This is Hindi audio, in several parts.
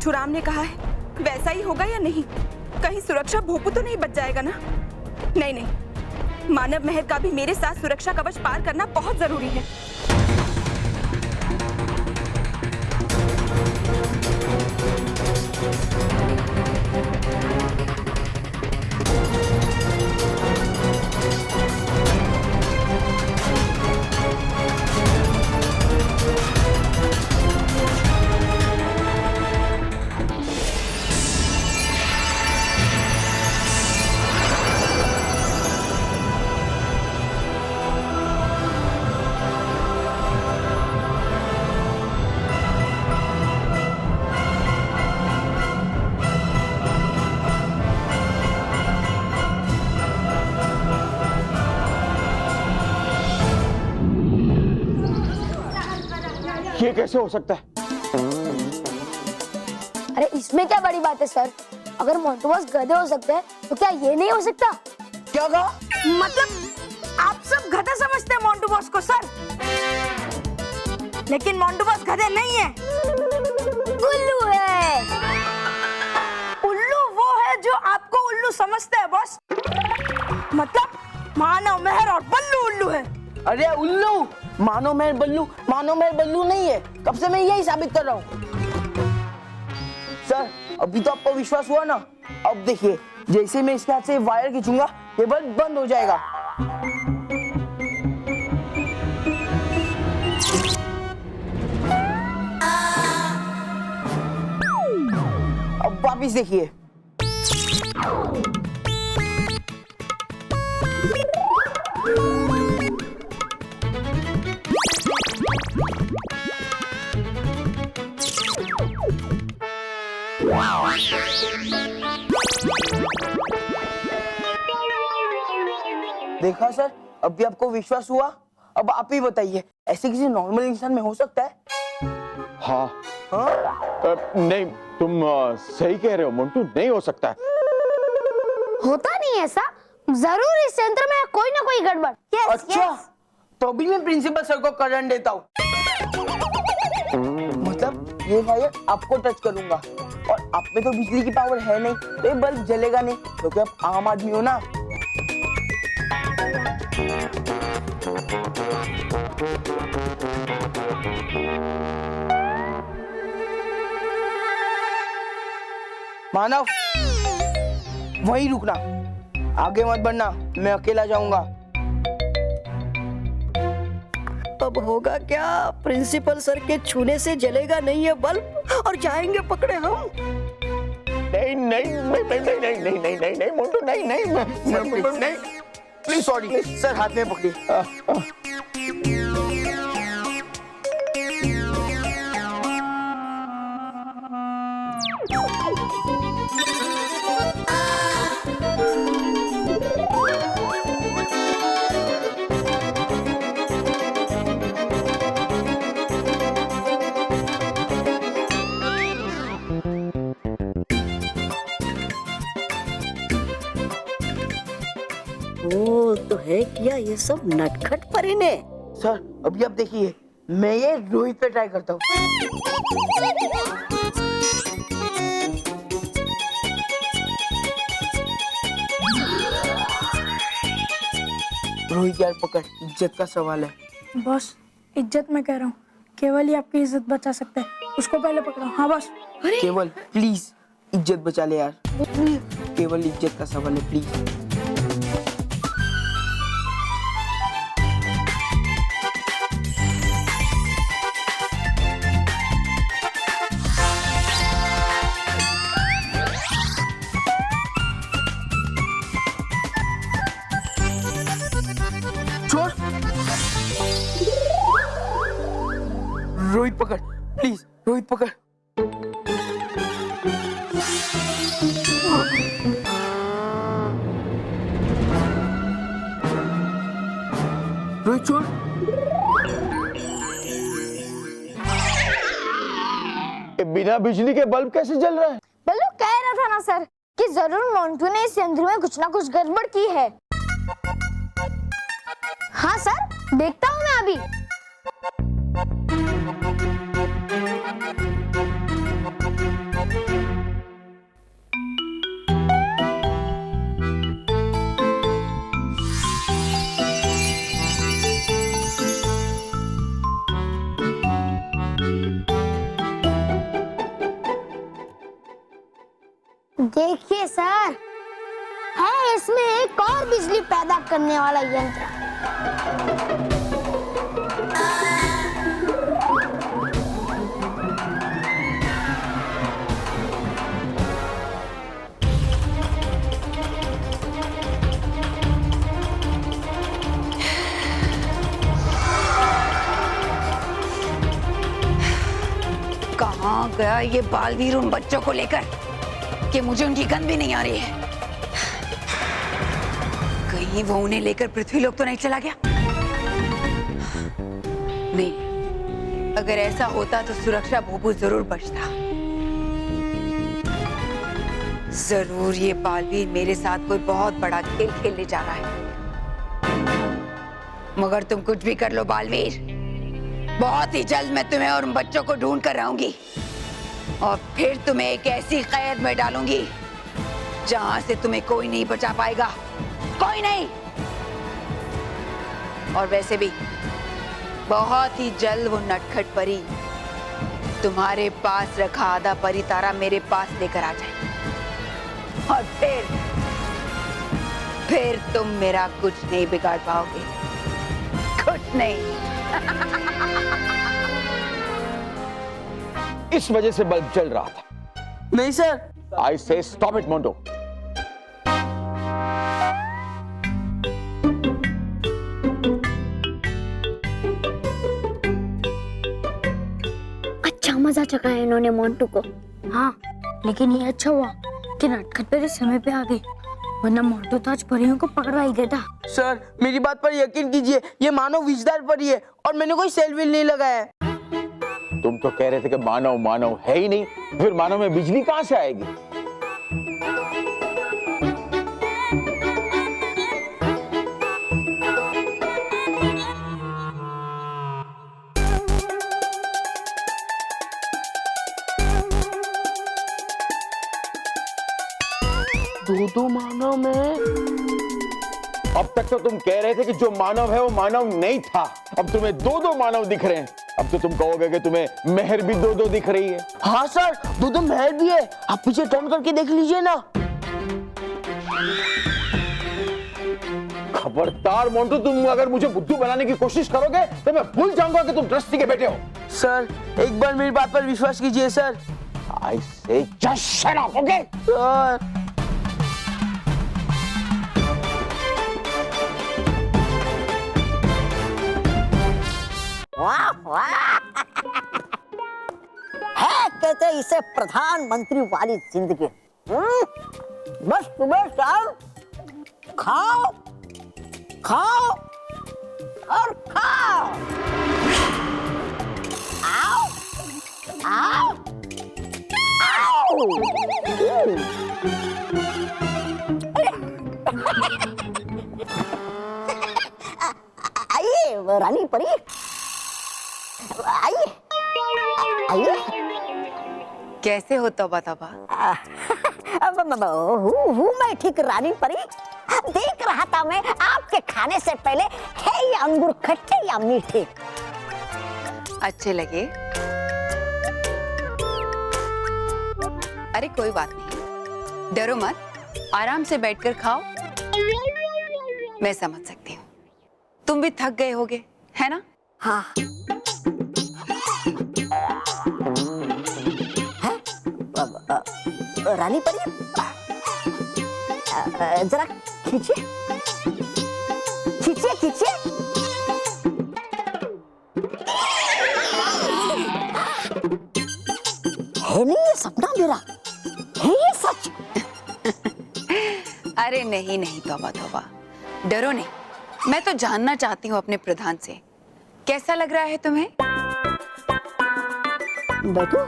छुराम ने कहा है वैसा ही होगा या नहीं? कहीं सुरक्षा भोपू तो नहीं बच जाएगा ना? नहीं नहीं, मानव महल का भी मेरे साथ सुरक्षा कवच पार करना बहुत जरूरी है। ये कैसे हो सकता है? अरे इसमें क्या बड़ी बात है सर? अगर मोंटू बॉस गधे हो सकते हैं तो क्या ये नहीं हो सकता? क्या कहा? मतलब आप सब गधा समझते हैं मोंटू बॉस को सर, लेकिन मोंटू बॉस गधे नहीं है, उल्लू है। उल्लू वो है जो आपको उल्लू समझते हैं बॉस। मतलब मानव मेहर और बल्लू उल्लू है। अरे उल्लू, मानो महल बल्लू नहीं है। कब से मैं यही साबित कर रहा हूँ। सर अभी तो आपको विश्वास हुआ ना? अब देखिए, जैसे मैं इसके हाथ से वायर खींचूंगा ये बल्ब बंद हो जाएगा। अब वापिस देखिए। देखा सर, अभी आपको विश्वास हुआ? अब आप ही बताइए, ऐसे किसी नॉर्मल इंसान में हो सकता है? हाँ, हाँ? नहीं, तुम सही कह रहे हो मोंटू, नहीं हो सकता है। होता नहीं ऐसा, जरूर इस यंत्र में कोई ना कोई गड़बड़। अच्छा, तो भी मैं प्रिंसिपल सर को करंट देता हूँ। मतलब ये वायर आपको टच करूंगा और आप में तो बिजली की पावर है नहीं, तो ये बल्ब जलेगा नहीं, क्योंकि आप आम आदमी हो ना। मानव, वहीं रुकना, आगे मत बढ़ना, मैं अकेला जाऊंगा। अब होगा क्या? प्रिंसिपल सर के छूने से जलेगा नहीं ये बल्ब और जाएंगे पकड़े हम। नहीं नहीं नहीं नहीं नहीं नहीं नहीं नहीं नहीं नहीं मोंटू, नहीं नहीं नहीं, प्लीज सॉरी सर, हाथ में पकड़िए। ओ तो है क्या ये सब नटखट परी ने? सर अभी आप देखिए, मैं ये रोहित पे ट्राई करता हूँ। रोहित यार पकड़, इज्जत का सवाल है। बॉस इज्जत मैं कह रहा हूँ, केवल ही आपकी इज्जत बचा सकता है, उसको पहले पकड़ो। हाँ बॉस। केवल प्लीज इज्जत बचा ले यार, केवल इज्जत का सवाल है, प्लीज। रोहित पकड़, प्लीज रोहित पकड़। रोहित छोड़। बिना बिजली के बल्ब कैसे जल रहा है? बल्लू कह रहा था ना सर कि जरूर मोंटू ने इस यंत्र में कुछ ना कुछ गड़बड़ की है। हाँ सर, देखता हूँ मैं अभी। देखिए सर, है इसमें एक और बिजली पैदा करने वाला यंत्र। कहाँ गया ये बालवीर उन बच्चों को लेकर कि मुझे उनकी गंध भी नहीं आ रही है। कहीं वो उन्हें लेकर पृथ्वीलोक तो नहीं चला गया? नहीं, अगर ऐसा होता तो सुरक्षा भूपू जरूर बचता। जरूर ये बालवीर मेरे साथ कोई बहुत बड़ा खेल खेलने जा रहा है। मगर तुम कुछ भी कर लो बालवीर, बहुत ही जल्द मैं तुम्हें और उन बच्चों को ढूंढ कर रहूंगी और फिर तुम्हें एक ऐसी कैद में डालूंगी जहां से तुम्हें कोई नहीं बचा पाएगा, कोई नहीं। और वैसे भी बहुत ही जल्द वो नटखट परी तुम्हारे पास रखा आधा परी तारा मेरे पास लेकर आ जाए और फिर तुम मेरा कुछ नहीं बिगाड़ पाओगे, कुछ नहीं। इस वजह से बल्ब जल रहा था। नहीं सर। आई से स्टॉप इट मोंटो। अच्छा मजा चखाया इन्होंने मोंटू को। हाँ, लेकिन ये अच्छा हुआ कि नटखट परी समय पे आ गई, वरना मोंटू तो आज परियों को पकड़वा ही देता। सर मेरी बात पर यकीन कीजिए, ये मानव विजदार परी है और मैंने कोई सेल व्हील नहीं लगाया है। तुम तो कह रहे थे कि मानव मानव है ही नहीं, फिर मानव में बिजली कहां से आएगी? दो मानव में? अब तक तो तुम कह रहे थे कि जो मानव है वो मानव नहीं था, अब तुम्हें दो मानव दिख रहे हैं। अब तो तुम कहोगे कि तुम्हें मेहर भी दो दिख रही है। हाँ सर, दो मेहर भी है। आप पीछे टर्न करके देख लीजिए ना। खबरदार मोंटू, तुम अगर मुझे बुद्धू बनाने की कोशिश करोगे तो मैं भूल जाऊंगा कि तुम ट्रस्टी के बेटे हो। सर एक बार मेरी बात पर विश्वास कीजिए सर। आई से just shut up, okay? Sir वाह वाह है कहते इसे प्रधानमंत्री वाली जिंदगी। बस सुबह शाम खाओ खाओ और खाओ। आओ आओ आओ। आइए रानी परी, आइए आइए। कैसे हो तौबा तौबा? हूँ मैं ठीक रानी परी। देख रहा था मैं आपके खाने से पहले है ये अंगूर खट्टे या मीठे। अच्छे लगे? अरे कोई बात नहीं, डरो मत, आराम से बैठकर खाओ। मैं समझ सकती हूँ, तुम भी थक गए होगे, है ना? हाँ रानी परी, जरा खींचिए खींचिए खींचिए। है नहीं ये सपना मेरा, है ये सच? अरे नहीं नहीं तौबा तौबा, डरो नहीं। मैं तो जानना चाहती हूँ अपने प्रधान से, कैसा लग रहा है तुम्हें? बैठो।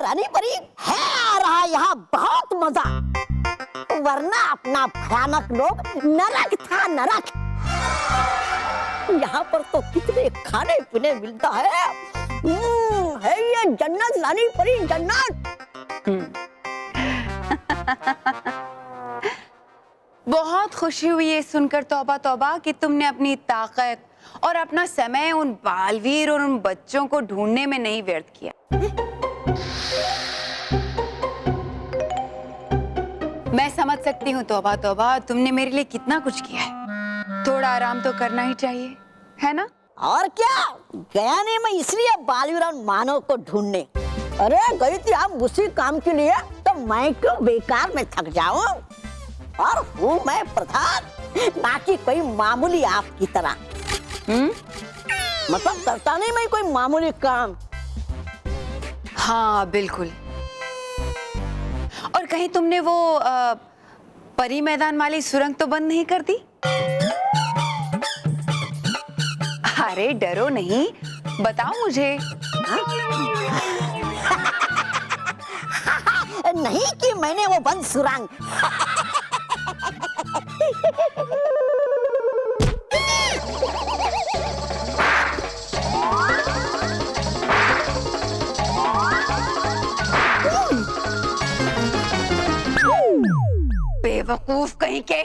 रानी परी है आ रहा यहाँ बहुत मजा, वरना अपना भयानक लोग नरक था नरक। यहाँ पर तो कितने खाने पीने मिलता है ये जन्नत रानी परी, जन्नत। बहुत खुशी हुई ये सुनकर तौबा तौबा कि तुमने अपनी ताकत और अपना समय उन बालवीर और उन बच्चों को ढूंढने में नहीं व्यर्थ किया। मैं समझ सकती हूँ तौबा तौबा, तुमने मेरे लिए कितना कुछ किया है। थोड़ा आराम तो करना ही चाहिए, है ना? और क्या, गया नहीं मैं इसलिए बालवीर और मानव को ढूंढने। अरे गई थी आप उसी काम के लिए, तो मैं क्यों बेकार में थक जाऊं? और हूँ मैं प्रधान, ना कि कोई मामूली आपकी तरह। मतलब करता नहीं मैं कोई मामूली काम। हाँ बिल्कुल। और कहीं तुमने वो परी मैदान वाली सुरंग तो बंद नहीं कर दी? अरे डरो नहीं, बताओ मुझे। नहीं कि मैंने वो बंद सुरंग। बेवकूफ कहीं के,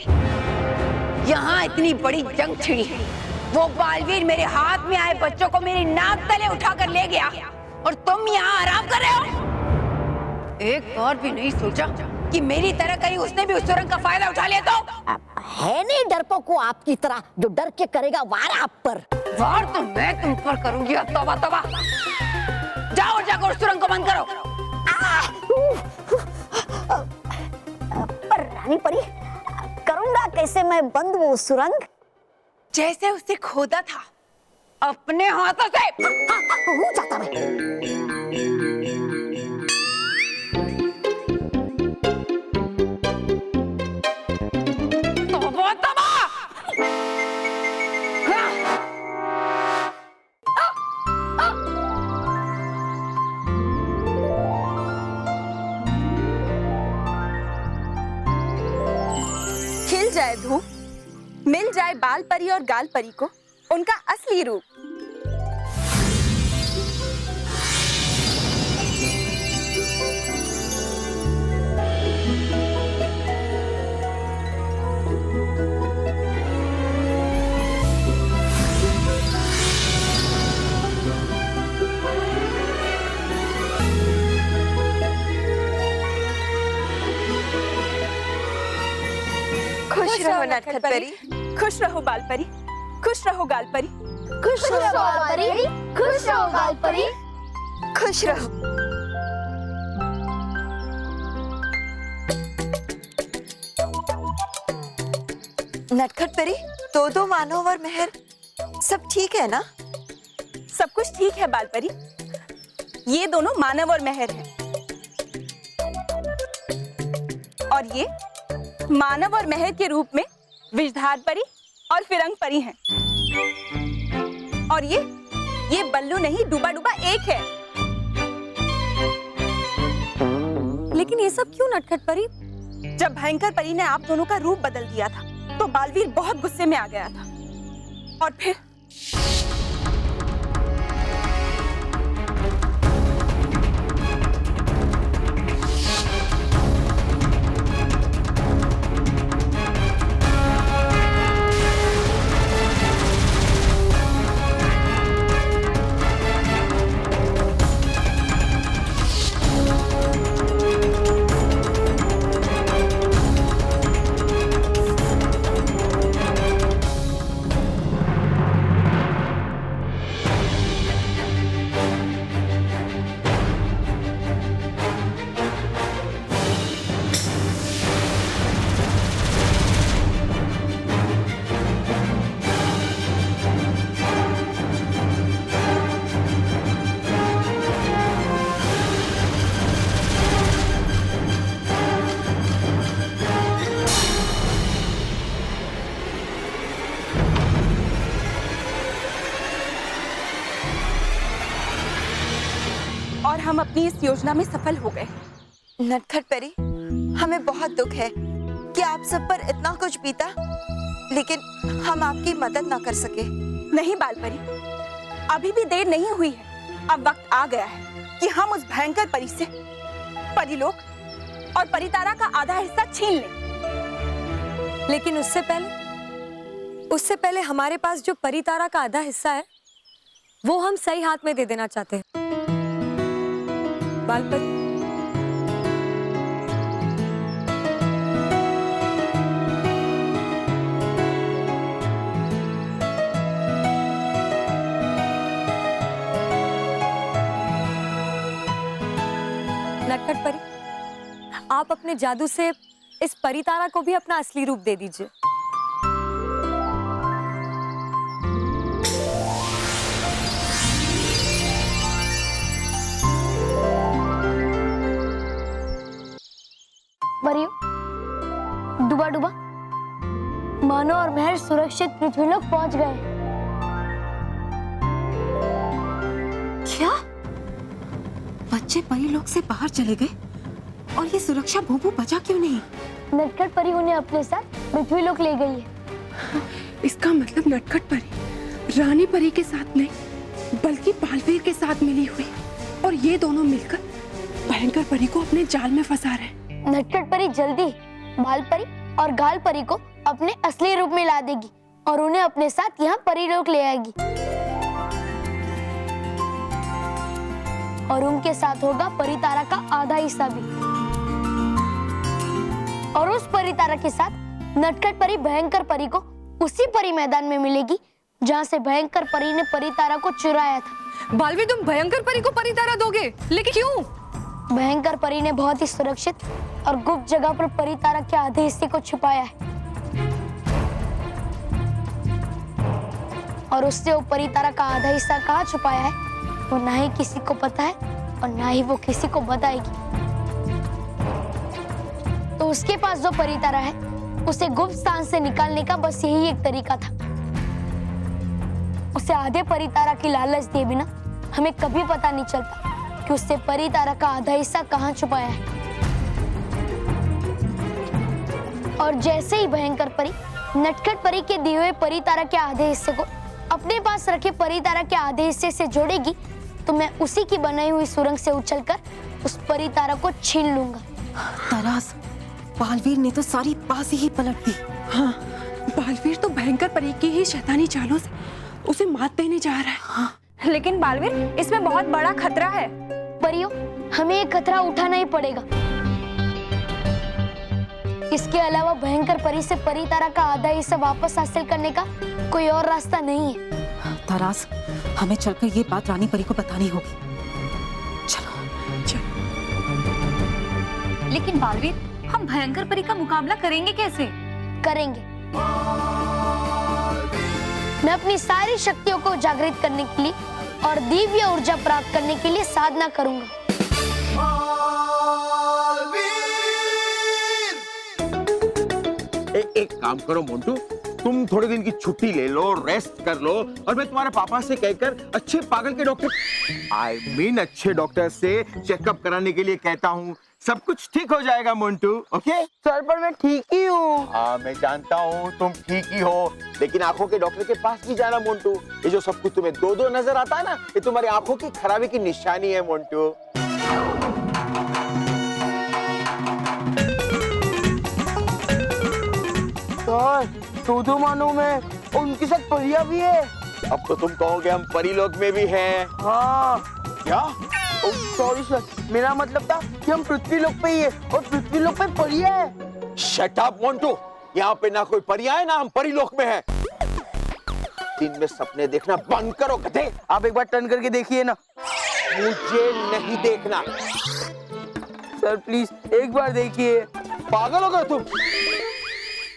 यहाँ इतनी बड़ी जंग छिड़ी, वो बालवीर मेरे हाथ में आए बच्चों को मेरी नाक तले उठाकर ले गया और तुम यहाँ आराम कर रहे हो। एक बार भी नहीं सोचा कि मेरी तरह कहीं उसने भी उस सुरंग का फायदा उठा लिया तो? है नहीं डरपोक को आपकी तरह जो डर के करेगा वार आप पर। वार तो मैं तुम पर करूंगी। तौबा तौबा, जाओ और जाकर उस सुरंग को बंद करो। पर रानी परी, करूंगा कैसे मैं बंद वो सुरंग? जैसे उसे खोदा था अपने हाथों से। हो जाता मैं। तौबा तौबा। खिल जाए धूप, मिल जाए बाल परी और गाल परी को उनका असली रूप। खुश रहो नटखट परी, खुश रहो बाल परी, खुश रहो गाल परी, खुश रहो बाल परी, खुश रहो गाल परी। खुश रहो। नटखट परी, दो मानव और मेहर सब ठीक है ना? सब कुछ ठीक है बाल परी, ये दोनों मानव और मेहर हैं। और ये मानव और मेहर के रूप में विषधार परी और फिरंग परी हैं। और ये बल्लू नहीं, डूबा डूबा एक है। लेकिन ये सब क्यों नटखट परी? जब भयंकर परी ने आप दोनों का रूप बदल दिया था तो बालवीर बहुत गुस्से में आ गया था। और फिर और हम अपनी इस योजना में सफल हो गए। नटखट परी, हमें बहुत दुख है कि आप सब पर इतना कुछ बीता, लेकिन हम आपकी मदद ना कर सके। नहीं बाल परी, अभी भी देर नहीं हुई है। अब वक्त आ गया है कि हम उस भयंकर परी से परीलोक और परितारा का आधा हिस्सा छीन लें। लेकिन उससे पहले उससे पहले हमारे पास जो परी तारा का आधा हिस्सा है वो हम सही हाथ में दे देना चाहते हैं। बालपरी, नटखट परी, आप अपने जादू से इस परी तारा को भी अपना असली रूप दे दीजिए। परियों, डूबा डूबा मानो और महर सुरक्षित पृथ्वीलोक पहुंच गए। क्या बच्चे परीलोक से बाहर चले गए? और ये सुरक्षा भूभू बचा क्यों नहीं? नटखट परी उन्हें अपने साथ पृथ्वीलोक ले गई है। इसका मतलब नटखट परी रानी परी के साथ नहीं बल्कि बालवीर के साथ मिली हुई, और ये दोनों मिलकर भयंकर परी को अपने जाल में फंसा रहे हैं। नटखट परी जल्दी बाल परी और गाल परी को अपने असली रूप में ला देगी और उन्हें अपने साथ यहाँ परीलोक ले आएगी। और उनके साथ होगा परी तारा का आधा हिस्सा भी। और उस परी तारा के साथ नटखट परी भयंकर परी को उसी परी मैदान में मिलेगी जहाँ से भयंकर परी ने परी तारा को चुराया था। बालवीर, तुम भयंकर परी को परी तारा दोगे, लेकिन क्यों? भयंकर परी ने बहुत ही सुरक्षित और गुप्त जगह पर परी तारा के आधे हिस्से को छुपाया है, और उससे वो परी तारा का आधा हिस्सा कहाँ छुपाया है वो ना ही किसी को पता है और ना ही वो किसी को बताएगी। तो उसके पास जो परी तारा है उसे गुप्त स्थान से निकालने का बस यही एक तरीका था। उसे आधे परी तारा की लालच दिए बिना हमें कभी पता नहीं चलता कि उससे परी तारा का आधा हिस्सा कहाँ छुपाया है। और जैसे ही भयंकर परी नटखट परी के दिए हुए परी तारा के आधे हिस्से को अपने पास रखे परी तारा के आधे हिस्से से जोड़ेगी तो मैं उसी की बनाई हुई सुरंग से उछलकर उस परी तारा को छीन लूंगा। तरास, बालवीर ने तो सारी बाजी ही पलट दी। हाँ, बालवीर तो भयंकर परी की ही शैतानी चालों से उसे मात देने जा रहा है। हाँ। लेकिन बालवीर, इसमें बहुत बड़ा खतरा है। परियों, हमें ये खतरा उठाना ही पड़ेगा। इसके अलावा भयंकर परी से परी तारा का आधा हिस्सा वापस हासिल करने का कोई और रास्ता नहीं है। तरास, हमें चलकर ये बात रानी परी को बतानी होगी। चलो चलो। लेकिन बालवीर, हम भयंकर परी का मुकाबला करेंगे कैसे? करेंगे। मैं अपनी सारी शक्तियों को जागृत करने के लिए और दिव्य ऊर्जा प्राप्त करने के लिए साधना करूंगा। एक काम करो मोंटू, तुम थोड़े दिन की छुट्टी ले लो, रेस्ट कर लो, और मैं तुम्हारे पापा से कहकर अच्छे पागल के डॉक्टर अच्छे डॉक्टर से चेकअप कराने के लिए कहता हूँ। सब कुछ ठीक हो जाएगा मोंटू, ओके? सर पर मैं ठीक ही हूँ। हाँ, मैं जानता हूँ तुम ठीक ही हो, लेकिन आंखों के डॉक्टर के पास भी जाना मोंटू। ये जो सब कुछ तुम्हें दो दो नजर आता है ना, ये तुम्हारी आंखों की खराबी की निशानी है मोंटू। सर, दो मानो में उनके साथ परिया भी है। अब तो तुम कहोगे हम परीलोक में भी हैं। हाँ। क्या? सॉरी सर, मेरा मतलब था कि हम पृथ्वीलोक पे ही है और पृथ्वीलोक पे परिया है। शट अप मोंटू, यहाँ पे ना कोई परिया है ना हम परीलोक में हैं। दिन में सपने देखना बंद करो गधे। आप एक बार टर्न करके देखिए ना। मुझे नहीं देखना। सर प्लीज एक बार देखिए। पागल हो गए तुम?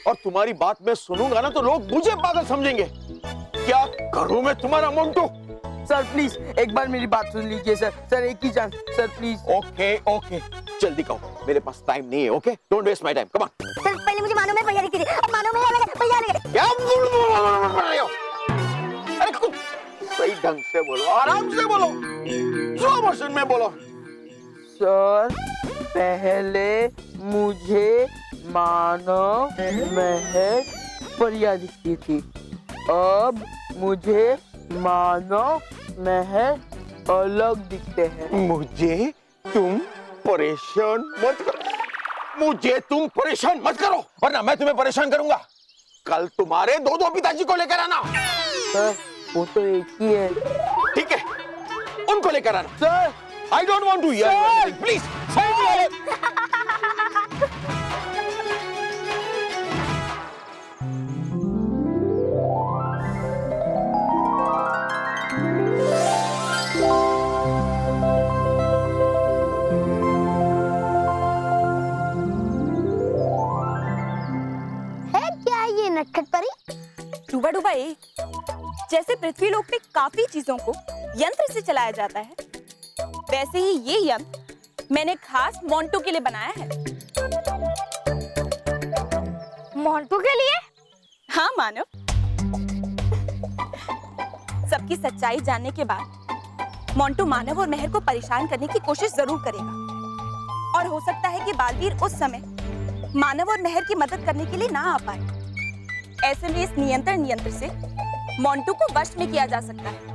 और तुम्हारी बात मैं सुनूंगा ना तो लोग मुझे पागल समझेंगे। क्या करूं मैं तुम्हारा मोंटू? सर प्लीज एक बार मेरी बात सुन लीजिए सर। सर एक ही chance sir please. Okay okay, जल्दी कहो, मेरे पास टाइम नहीं है। Okay, don't waste my time, come on. Sir पहले मुझे मानो में परिया दिखती थी, अब मानो में परिया लगे। क्या अरे कुछ सही ढंग से बोलो, आराम से बोलो, स्लो मोशन में बोलो। सर पहले मुझे मानो महर परिया दिखती थी, अब मुझे मानो महर अलग दिखते हैं। मुझे तुम परेशान मत करो, मुझे तुम परेशान मत करो, वरना मैं तुम्हें परेशान करूंगा। कल तुम्हारे दो पिताजी को लेकर आना। सर वो तो एक ही है। ठीक है, उनको लेकर आना। Sir I don't want to hear anything, please. है क्या ये नटखट परी? डूबा डूबा एक, जैसे पृथ्वी लोक में काफी चीजों को यंत्र से चलाया जाता है, वैसे ही ये यंत्र मैंने खास मोंटू के लिए बनाया है। मोंटू के लिए? हाँ मानव, सबकी सच्चाई जानने के बाद मोंटू मानव और मेहर को परेशान करने की कोशिश जरूर करेगा, और हो सकता है कि बालवीर उस समय मानव और मेहर की मदद करने के लिए ना आ पाए। ऐसे में इस नियंत्रण यंत्र से मोंटू को वश में किया जा सकता है।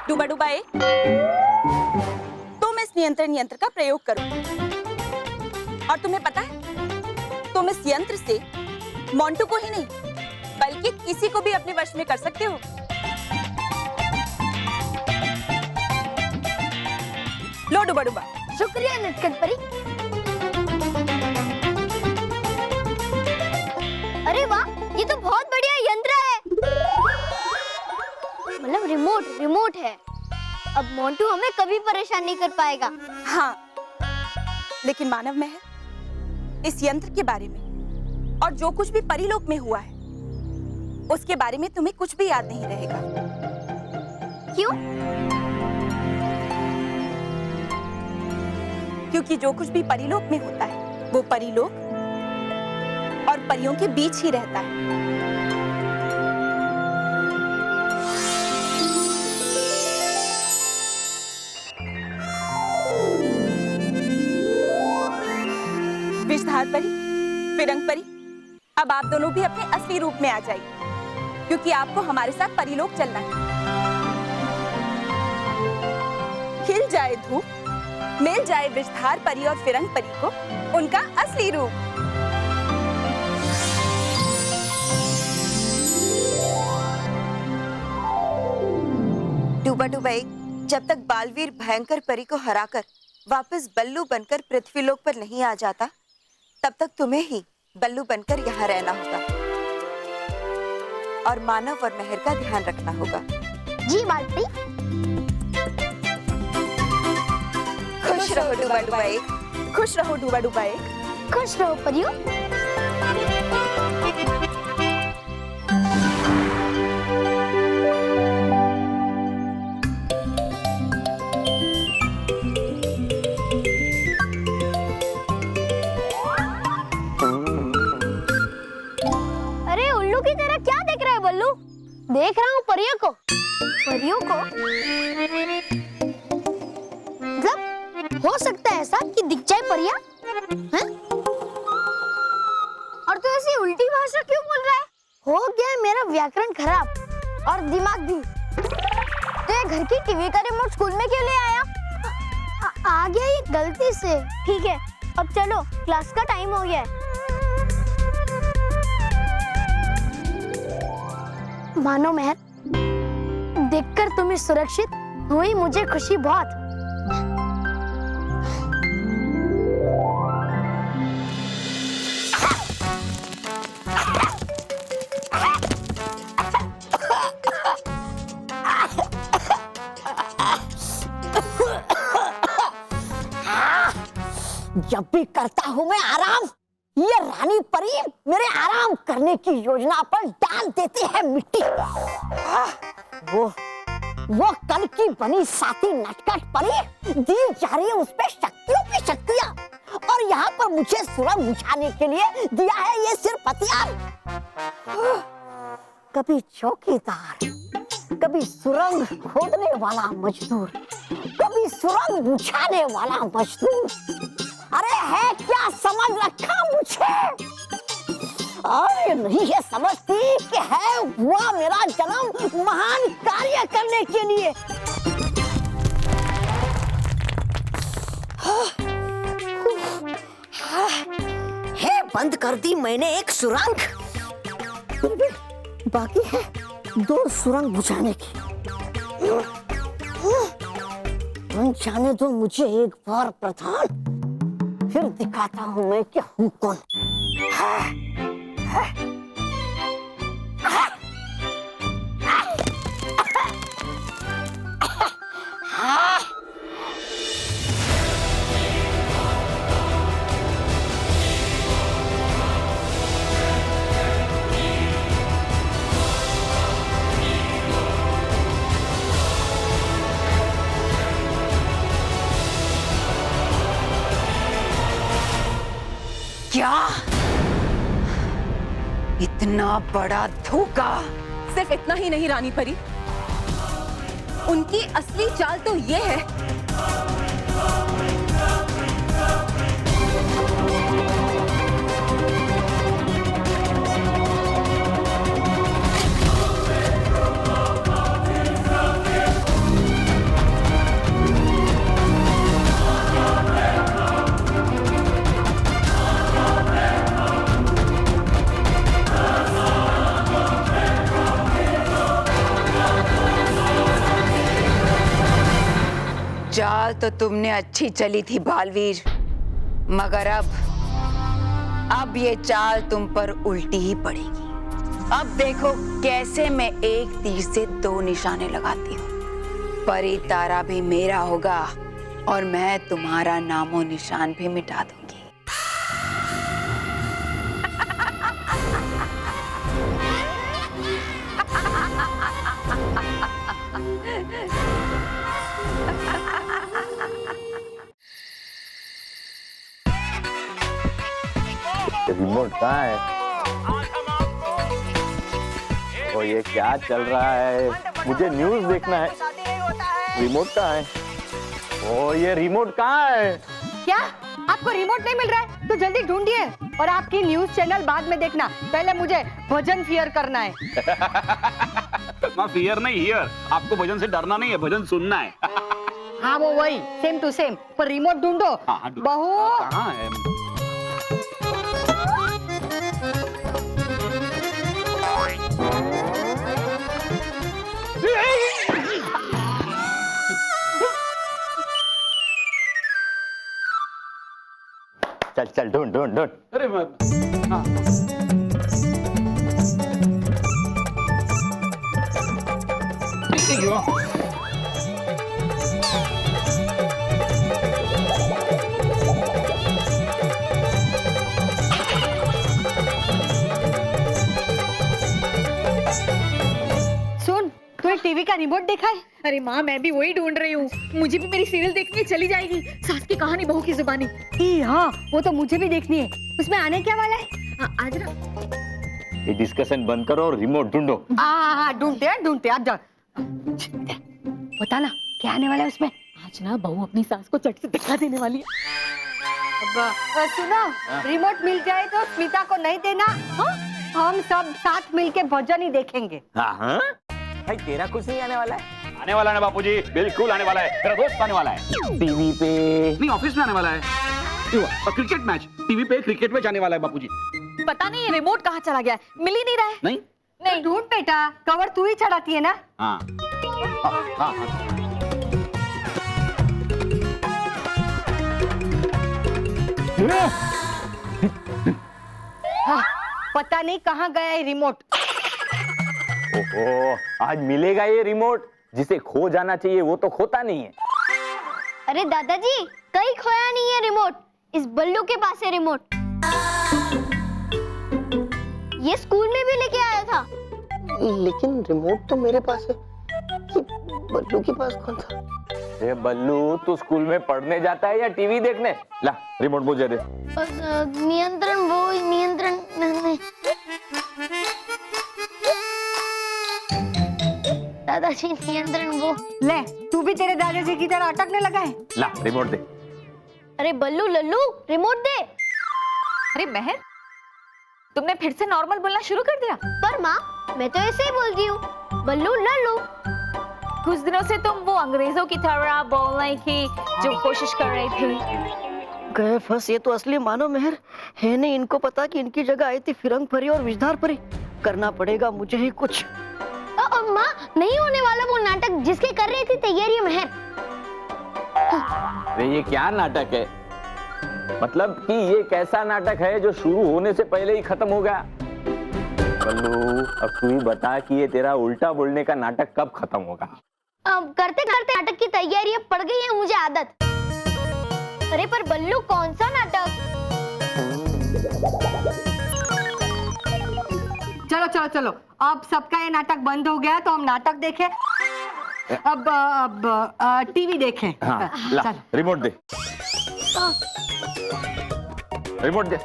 डूबा डूबा एक, तुम इस नियंत्रण यंत्र का प्रयोग करो, और तुम्हें पता है तुम इस यंत्र से मोंटू को ही नहीं बल्कि किसी को भी अपने वश में कर सकते हो। लो डूबा डूबा। शुक्रिया नटखट परी। अरे वाह, ये तो बहुत बढ़िया यंत्र है। मतलब रिमोट है। अब मोंटू हमें कभी परेशान नहीं कर पाएगा। हाँ, लेकिन मानव मेहर, इस यंत्र के बारे में और जो कुछ भी परीलोक में हुआ है उसके बारे में तुम्हें कुछ भी याद नहीं रहेगा। क्यों? क्योंकि जो कुछ भी परीलोक में होता है वो परीलोक और परियों के बीच ही रहता है। विषधार परी, फिरंग परी, अब आप दोनों भी अपने असली रूप में आ जाइए, क्योंकि आपको हमारे साथ परीलोक चलना है। खिल जाए धूप, मिल जाए विषधार परी और फिरंग परी को उनका असली रूप। डूबा डूबा एक, जब तक बालवीर भयंकर परी को हराकर वापस बल्लू बनकर पृथ्वीलोक पर नहीं आ जाता, तब तक तुम्हें ही बल्लू बनकर यहाँ रहना होगा और मानव और मेहर का ध्यान रखना होगा। जी बालपरी। खुश रहो डूबा डूबा एक। खुश रहो डूबा डूबा एक। खुश रहो परियों। अरे उल्लू की तरह क्या देख रहा है बल्लू? देख रहा हूँ परियों को। परियों को? मतलब हो सकता है ऐसा कि दिख जाए परियां? हैं? और तू ऐसी उल्टी भाषा क्यों बोल रहा है? हो गया है मेरा व्याकरण खराब और दिमाग भी। तो ये घर की टीवी का रिमोट स्कूल में क्यों ले आया? आ गया ये गलती से। ठीक है, अब चलो क्लास का टाइम हो गया है। मानो मेहर, देखकर तुम्हें सुरक्षित हुई मुझे खुशी बहुत। जब भी करता हूँ मैं आराम, ये रानी परी मेरे आराम करने की योजना पर डाल देती है मिट्टी। वो कल की बनी साथी नटखट परी दी जा रही है उस पे शक्तियों पे शक्तियां, और यहाँ पर मुझे सुरंग बुझाने के लिए दिया है ये सिर्फ हथियार। कभी चौकीदार, कभी सुरंग खोदने वाला मजदूर, कभी सुरंग बुझाने वाला मजदूर। अरे है क्या समझ रखा मुझे? अरे नहीं है समझती कि है हुआ मेरा जन्म महान कार्य करने के लिए। हे बंद कर दी मैंने एक सुरंग, फिर भी बाकी है 2 सुरंग बुझाने की। जाने दो मुझे एक बार प्रधान, फिर दिखाता हूँ मैं क्या हूँ कौन। क्या इतना बड़ा धोखा? सिर्फ इतना ही नहीं रानी परी, उनकी असली चाल तो ये है चाल तो तुमने अच्छी चली थी बालवीर, मगर अब ये चाल तुम पर उल्टी ही पड़ेगी। अब देखो कैसे मैं एक तीर से 2 निशाने लगाती हूँ। परी तारा भी मेरा होगा और मैं तुम्हारा नामो निशान भी मिटा दूंगी। रिमोट कहाँ है? ओ ये क्या चल रहा है? मुझे न्यूज़ देखना है। रिमोट कहाँ है? ओ ये रिमोट कहाँ है? क्या आपको रिमोट नहीं मिल रहा है? तो जल्दी ढूंढिए और आपकी न्यूज चैनल बाद में देखना, पहले मुझे भजन फियर करना है। फियर नहीं हियर, आपको भजन से डरना नहीं है, भजन सुनना है। हाँ वो वही सेम टू सेम, पर रिमोट ढूंढो। हाँ, बहू कहाँ है? चल चल ढूंढ ढूंढ ढूंढ। अरे हाँ। सुन, तूने टीवी का रिमोट देखा है? अरे माँ मैं भी वही ढूंढ रही हूँ, मुझे भी मेरी सीरियल देखनी चली जाएगी, सास की कहानी बहू की जुबानी। हाँ वो तो मुझे भी देखनी है, उसमें आने क्या वाला है? आज ना ये डिस्कशन बंद करो और रिमोट ढूंढो। हाँ ढूंढते आज जा। बता ना क्या आने वाला है उसमें? आज ना बहू अपनी सास को चट से दिखा देने वाली है। अब सुनो, रिमोट मिल जाए तो स्मिता को नहीं देना। हाँ? हम सब साथ मिलके भजन ही देखेंगे। हाँ भाई तेरा कुछ नहीं आने वाला है? आने वाला है ना बापूजी, बिल्कुल आने वाला है। तेरा दोस्त आने वाला है। टीवी पे नहीं, ऑफिस में आने वाला है। और क्रिकेट मैच टीवी पे, क्रिकेट मैच आने वाला है बापूजी। पता नहीं ये रिमोट कहाँ चला गया है, मिल ही नहीं रहा है। नहीं ढूंढ बेटा, कवर तू ही चढ़ाती है ना। हाँ हाँ हाँ। हाँ, पता नहीं कहाँ गया है रिमोट। ओहो, आज मिलेगा ये रिमोट। जिसे खो जाना चाहिए वो तो खोता नहीं है। अरे दादाजी, कहीं खोया नहीं है रिमोट, इस बल्लू के पास है रिमोट। ये स्कूल में भी लेके आया था। लेकिन रिमोट तो मेरे पास है, ये बल्लू के पास कौन था? ये बल्लू तू स्कूल में पढ़ने जाता है या टीवी देखने? ला रिमोट मुझे दे। नियंत्रण वो नियंत्रण नहीं। दादाजी नियंत्रण वो। ले तू भी तेरे दादाजी की तरह अटकने लगा है। ला रिमोट दे। अरे बल्लू लल्लू रिमोट दे। अरे महर, तुमने फिर से नॉर्मल बोलना शुरू कर दिया। पर माँ मैं तो ऐसे ही बोलती हूँ, बल्लू लल्लू। कुछ दिनों से तुम वो अंग्रेजों की तरह बोलने की जो कोशिश कर रही थी। गए फंस, ये तो असली मानो मेहर है नहीं। इनको पता कि इनकी जगह आई थी फिरंग परी और विषधार परी। करना पड़ेगा मुझे ही कुछ। माँ, नहीं होने वाला वो नाटक जिसके कर रही थी तैयारी मेहर। अरे ये क्या नाटक है? मतलब कि ये कैसा नाटक है जो शुरू होने से पहले ही खत्म हो गया? बल्लू, अब तू ही बता कि ये तेरा उल्टा बोलने का नाटक कब खत्म होगा? करते करते नाटक की तैयारी अब पड़ गई है मुझे आदत। अरे पर बल्लू, कौन सा नाटक? चलो चलो चलो, अब सबका ये नाटक बंद हो गया तो हम नाटक देखें। अब टीवी देखें। हाँ, ला, चलो। रिमोट दे। रिमोट दे।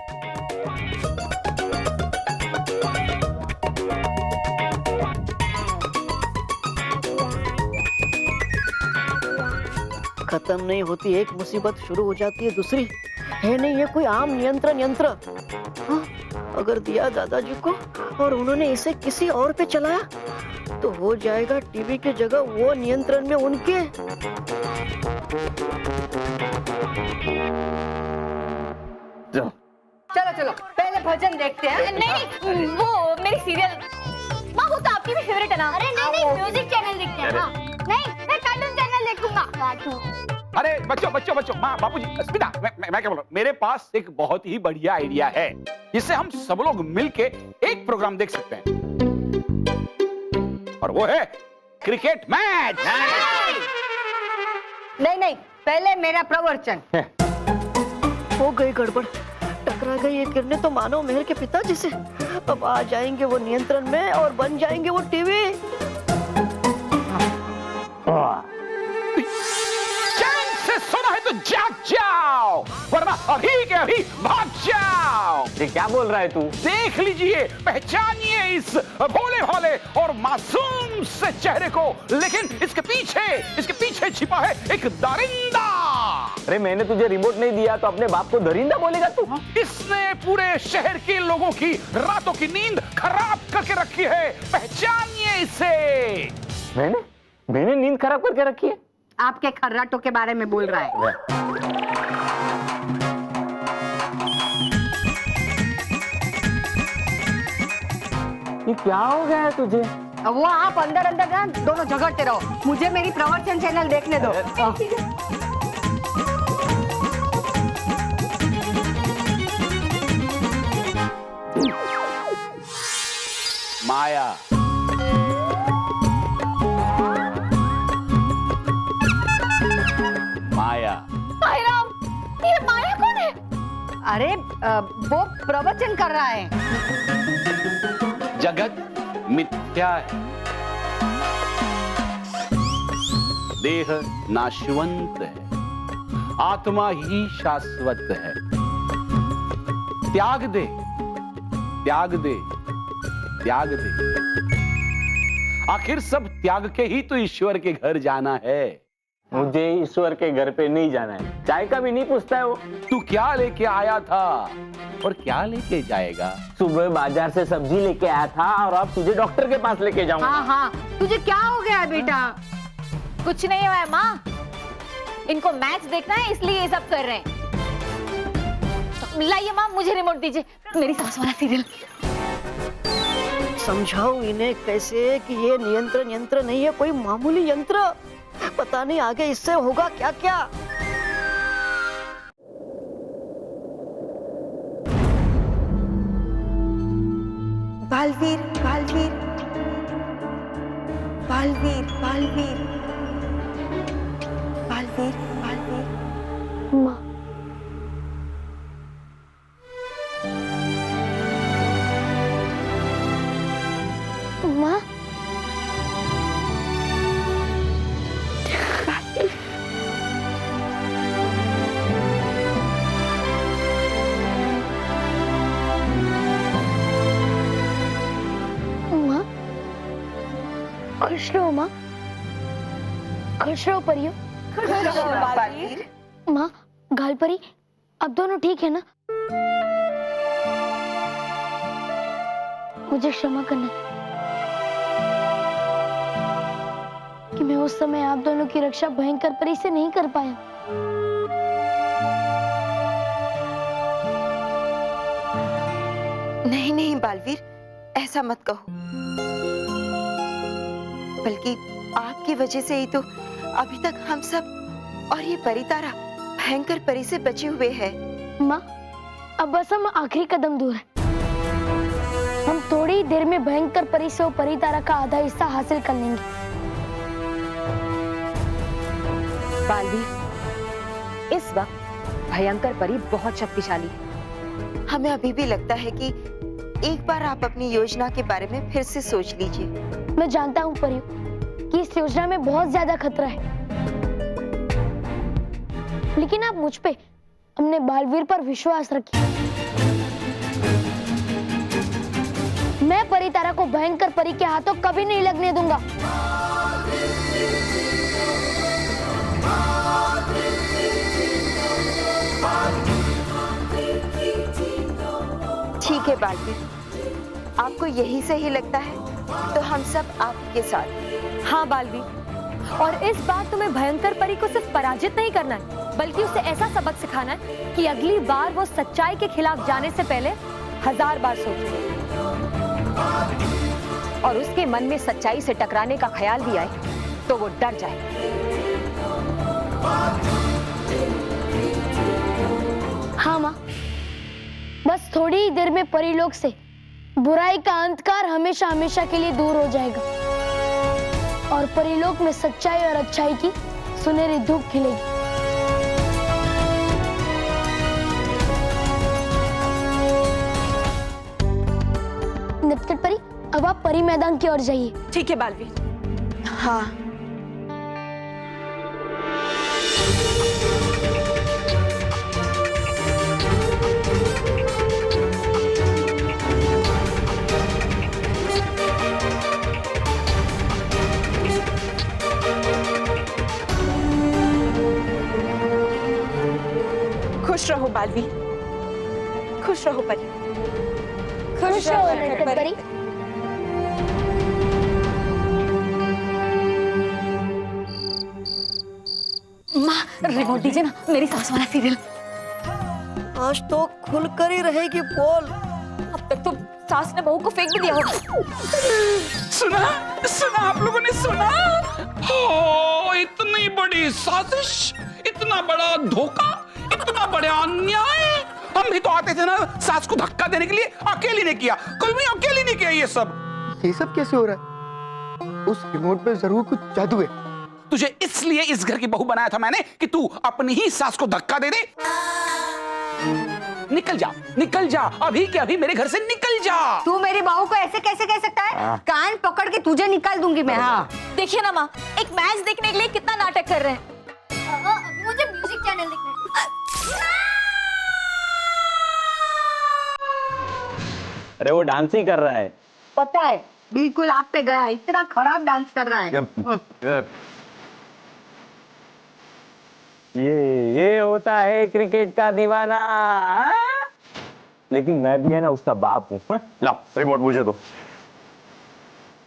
खत्म नहीं होती एक मुसीबत, शुरू हो जाती है दूसरी। है नहीं ये कोई आम नियंत्रण यंत्र। हाँ, अगर दिया दादाजी को और उन्होंने इसे किसी और पे चलाया तो हो जाएगा टीवी की जगह वो नियंत्रण में उनके। चलो चलो, पहले भजन देखते हैं। नहीं, वो मेरी सीरियल माँ, वो तो आपकी भी फेवरेट है ना। अरे नहीं, म्यूजिक चैनल देखते हैं। हाँ। नहीं, मैं कार्टून चैनल देखूंगा। कार्टून। अरे बच्चों बच्चों बच्चों, माँ बापूजी, स्मिता, मैं क्या बोल रहा हूँ, मेरे पास एक बहुत ही बढ़िया आइडिया है जिससे हम सब लोग मिलके एक प्रोग्राम देख सकते हैं, और वो है क्रिकेट मैच। नहीं नहीं, पहले मेरा प्रवचन। हो गई गड़बड़, टकरा गई ये किरणें तो मानो मेहर के पिताजी से। अब आ जाएंगे वो नियंत्रण में और बन जाएंगे वो टीवी। चैन से सोना है तो जाग जाओ, वरना अभी के अभी भाग जाओ। ये क्या बोल रहा है तू? देख लीजिए, पहचानिए इस भोले भाले और मासूम से चेहरे को, लेकिन इसके पीछे छिपा है एक दरिंदा। अरे मैंने तुझे रिमोट नहीं दिया तो अपने बाप को दरिंदा बोलेगा तू? इसने पूरे शहर के लोगों की रातों की नींद खराब करके रखी है, पहचानिए इसे। मैंने नींद खराब करके रखी है? आपके खर्राटों के बारे में बोल रहा है। ये क्या हो गया है तुझे? वो आप अंदर अंदर ना दोनों झगड़ते रहो, मुझे मेरी प्रवचन चैनल देखने दो। माया, माया। राम, ये माया कौन है? अरे वो प्रवचन कर रहा है। जगत मिथ्या है, देह नाशवंत है, आत्मा ही शाश्वत है। त्याग दे, त्याग दे, त्याग दे। आखिर सब त्याग के ही तो ईश्वर के घर जाना है। मुझे ईश्वर के घर पे नहीं जाना है, चाय का भी नहीं पूछता है वो। तू क्या लेके आया था और क्या लेके जाएगा? सुबह बाजार से सब्जी लेके आया था और अब तुझे डॉक्टर के पास लेके जाऊंगा। हाँ हाँ, तुझे क्या हो गया है बेटा? कुछ नहीं हुआ है माँ, इनको मैच देखना है इसलिए ये सब कर रहे हैं। लाइए माँ, मुझे रिमोट दीजिए, मेरी सास वाला सीरियल। समझाओ इन्हें कैसे कि ये नियंत्रण यंत्र नहीं है, कोई मामूली यंत्र। पता नहीं आगे इससे होगा क्या क्या। बालवीर, बालवीर, बालवीर, बालवीर, बालवीर, बालवीर। माँ, माँ, माँ, खुश रहो माँ, खुश रहो परियो। बालवीर, माँ, गाल परी, अब दोनों ठीक है ना? मुझे क्षमा करना कि मैं उस समय आप दोनों की रक्षा भयंकर परी से नहीं कर पाया। बालवीर, ऐसा मत कहो। बल्कि आपकी वजह से ही तो अभी तक हम सब और ये परी तारा भयंकर परी से बचे हुए हैं। माँ, अब बस हम आखिरी कदम दूर हैं। हम थोड़ी ही देर में भयंकर परी से वो परी तारा का आधा हिस्सा हासिल कर लेंगे। बालवीर, इस वक्त भयंकर परी बहुत शक्तिशाली है। हमें अभी भी लगता है कि एक बार आप अपनी योजना के बारे में फिर से सोच लीजिए। मैं जानता हूँ परियों कि इस योजना में बहुत ज्यादा खतरा है, लेकिन आप मुझ पे, हमने बालवीर पर विश्वास रखिए। मैं परी तारा को भयंकर परी के हाथों कभी नहीं लगने दूंगा। ठीक है बालवीर, आपको यही सही लगता है तो हम सब आपके साथ हैं। हाँ बालवीर, और इस बार तुम्हें भयंकर परी को सिर्फ पराजित नहीं करना है, बल्कि उसे ऐसा सबक सिखाना है कि अगली बार वो सच्चाई के खिलाफ जाने से पहले 1000 बार सोचे और उसके मन में सच्चाई से टकराने का ख्याल भी आए तो वो डर जाए। हाँ माँ, बस थोड़ी ही देर में परीलोक से बुराई का अंधकार हमेशा हमेशा के लिए दूर हो जाएगा और परीलोक में सच्चाई और अच्छाई की सुनहरी धूप खिलेगी। नटखट परी, अब आप परी मैदान की ओर जाइए। ठीक है बालवीर। हाँ। खुश रहो बालवीर, खुश रहो परी। खुश रहो नटखट परी। माँ, रिमोट दीजिए ना, मेरी सास वाला सीरियल। आज तो खुलकर ही रहेगी बोल। अब तक तो सास ने बहू को फेंक भी दिया होगा। सुना सुना, आप लोगों ने सुना? हो, इतनी बड़ी साजिश, इतना बड़ा धोखा, इतना बड़ा अन्याय। हम भी तो आते थे ना सास को धक्का देने के लिए, अकेली ने किया। कल भी अकेली ने किया ये सब कैसे हो रहा है? उस रिमोट पे जरूर कुछ जादू है। तुझे इसलिए इस घर की बहू बनाया था मैंने कि तू अपनी ही सास को धक्का दे दे। निकल जा, निकल जा, अभी के अभी मेरे घर से निकल जा। तू मेरी बहू को ऐसे कैसे कह सकता है? कान पकड़ के तुझे निकाल दूंगी मैं। हाँ, देखिए ना माँ, एक मैच देखने के लिए कितना नाटक कर रहे हैं। मुझे म्यूजिक चैनल देखना है। अरे वो डांस ही कर रहा है। पता है, बिल्कुल आप पे गया, इतना खराब डांस कर रहा है। ये होता है क्रिकेट का दीवाना। लेकिन मैं भी है ना उसका बाप हूँ। ला रिमोट मुझे दो।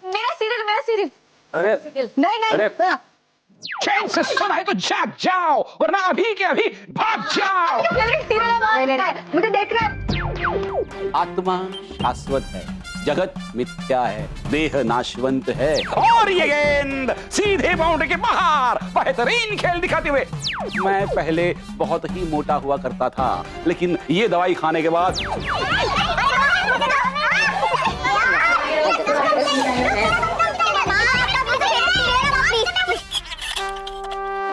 मेरा सीरियल। अरे नहीं अरे चैन से सुना है तो जाग जाओ, वरना अभी के अभी भाग जाओ। मुझे देखना है। आत्मा शाश्वत है, जगत मिथ्या है, देह नाशवंत है। और ये गेंद सीधे बाउंड्री के बाहर, बेहतरीन खेल दिखाते हुए। मैं पहले बहुत ही मोटा हुआ करता था, लेकिन ये दवाई खाने के बाद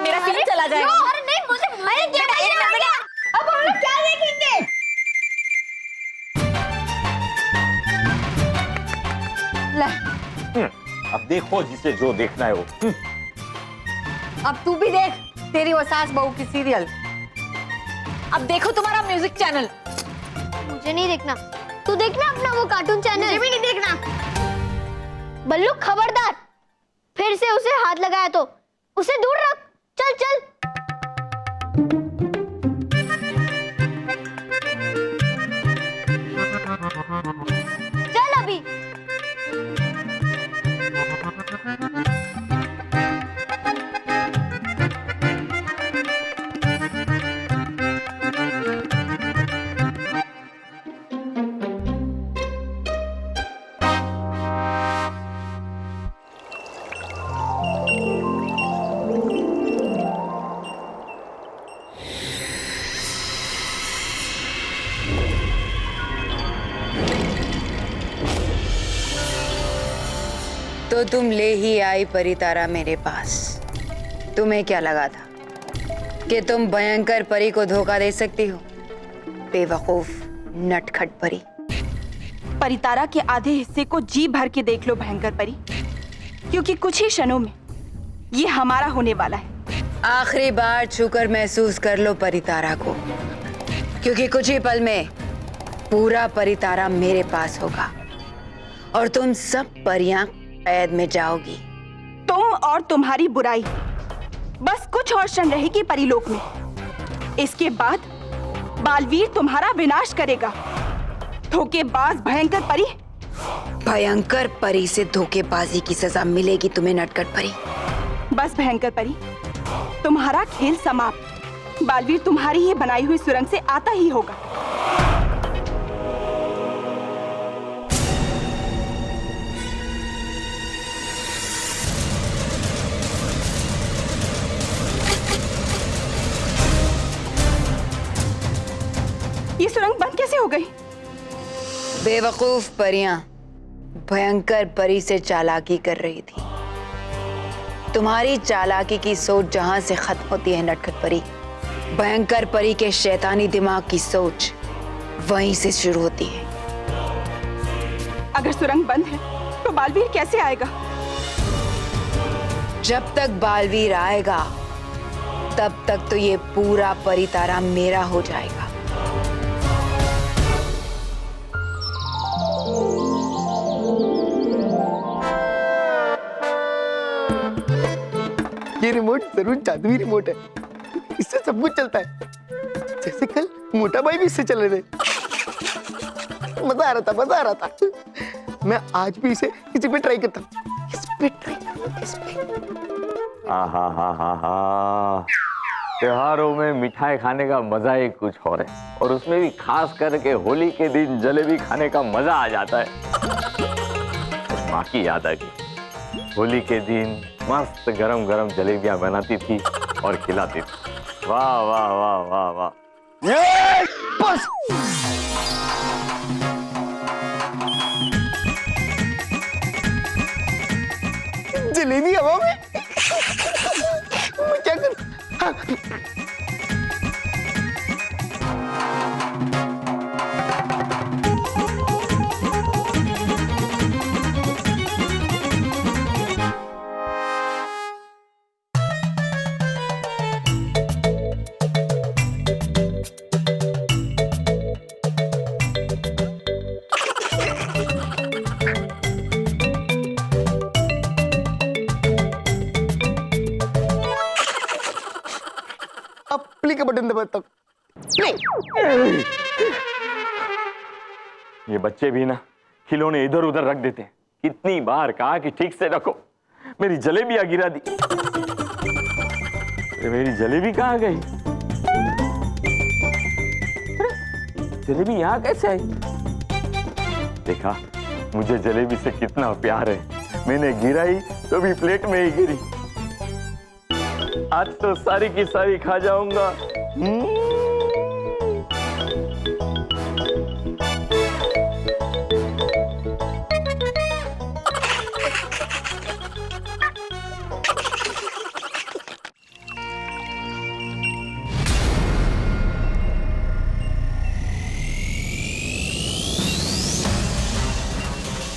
मेरा सीरियल चला जाएगा। अरे नहीं, मुझे अब हम लोग क्या देखेंगे? अब देखो जिसे जो देखना है वो। अब तू भी देख तेरी वो सास बहू की सीरियल। अब देखो तुम्हारा म्यूजिक चैनल। मुझे नहीं देखना। तू देखना अपना वो कार्टून चैनल। मुझे भी नहीं देखना। बल्लू खबरदार, फिर से उसे हाथ लगाया तो उसे दूर रख। चल चल। चल अभी। तो तुम ले ही आई परी तारा मेरे पास। तुम्हें क्या लगा था कि तुम भयंकर परी को धोखा दे सकती हो? बेवकूफ नटखट परी। परितारा के आधे हिस्से को जी भर के देख लो भयंकर परी, क्योंकि कुछ ही क्षणों में ये हमारा होने वाला है। आखिरी बार छूकर महसूस कर लो परितारा को, क्योंकि कुछ ही पल में पूरा परितारा मेरे पास होगा और तुम सब परियां कैद में जाओगी। तुम और तुम्हारी बुराई बस कुछ और क्षण रहेगी परिलोक में। इसके बाद बालवीर तुम्हारा विनाश करेगा। धोखेबाज भयंकर परी। भयंकर परी से धोखेबाजी की सजा मिलेगी तुम्हें नटखट परी। बस भयंकर परी, तुम्हारा खेल समाप्त। बालवीर तुम्हारी ही बनाई हुई सुरंग से आता ही होगा। ये सुरंग बंद कैसे हो गई? बेवकूफ परियां भयंकर परी से चालाकी कर रही थी। तुम्हारी चालाकी की सोच जहां से खत्म होती है नटखट परी, भयंकर परी के शैतानी दिमाग की सोच वहीं से शुरू होती है। अगर सुरंग बंद है तो बालवीर कैसे आएगा? जब तक बालवीर आएगा तब तक तो ये पूरा परितारा मेरा हो जाएगा। ये रिमोट जरूर जादुई रिमोट है, इससे सब कुछ चलता है। जैसे कल मोटा भाई भी इससे चल रहे थे। मजा आ रहा था। मैं आज भी इसे किसी पे ट्राई करता हूँ। इस पे ट्राई करूँ, इस पे। आहा, त्योहारों में मिठाई खाने का मजा ही कुछ और है, और उसमें भी खास करके होली के दिन जलेबी खाने का मजा आ जाता है। माँ की याद आ गई। होली के दिन मस्त गरम गरम जलेबियां बनाती थी और खिलाती थी। वाह वाह वाह वाह वाह। बस। जलेबी हवा में। मैं क्या करूं? हाँ। प्ले का बटन दबाता हूं। ये बच्चे भी ना खिलौने इधर उधर रख देते हैं। कितनी बार कहा कि ठीक से रखो, मेरी जलेबियां गिरा दी। मेरी जलेबी कहाँ गई? जलेबी यहाँ कैसे आई? देखा, मुझे जलेबी से कितना प्यार है। मैंने गिराई तो भी प्लेट में ही गिरी। आज तो सारी की सारी खा जाऊंगा।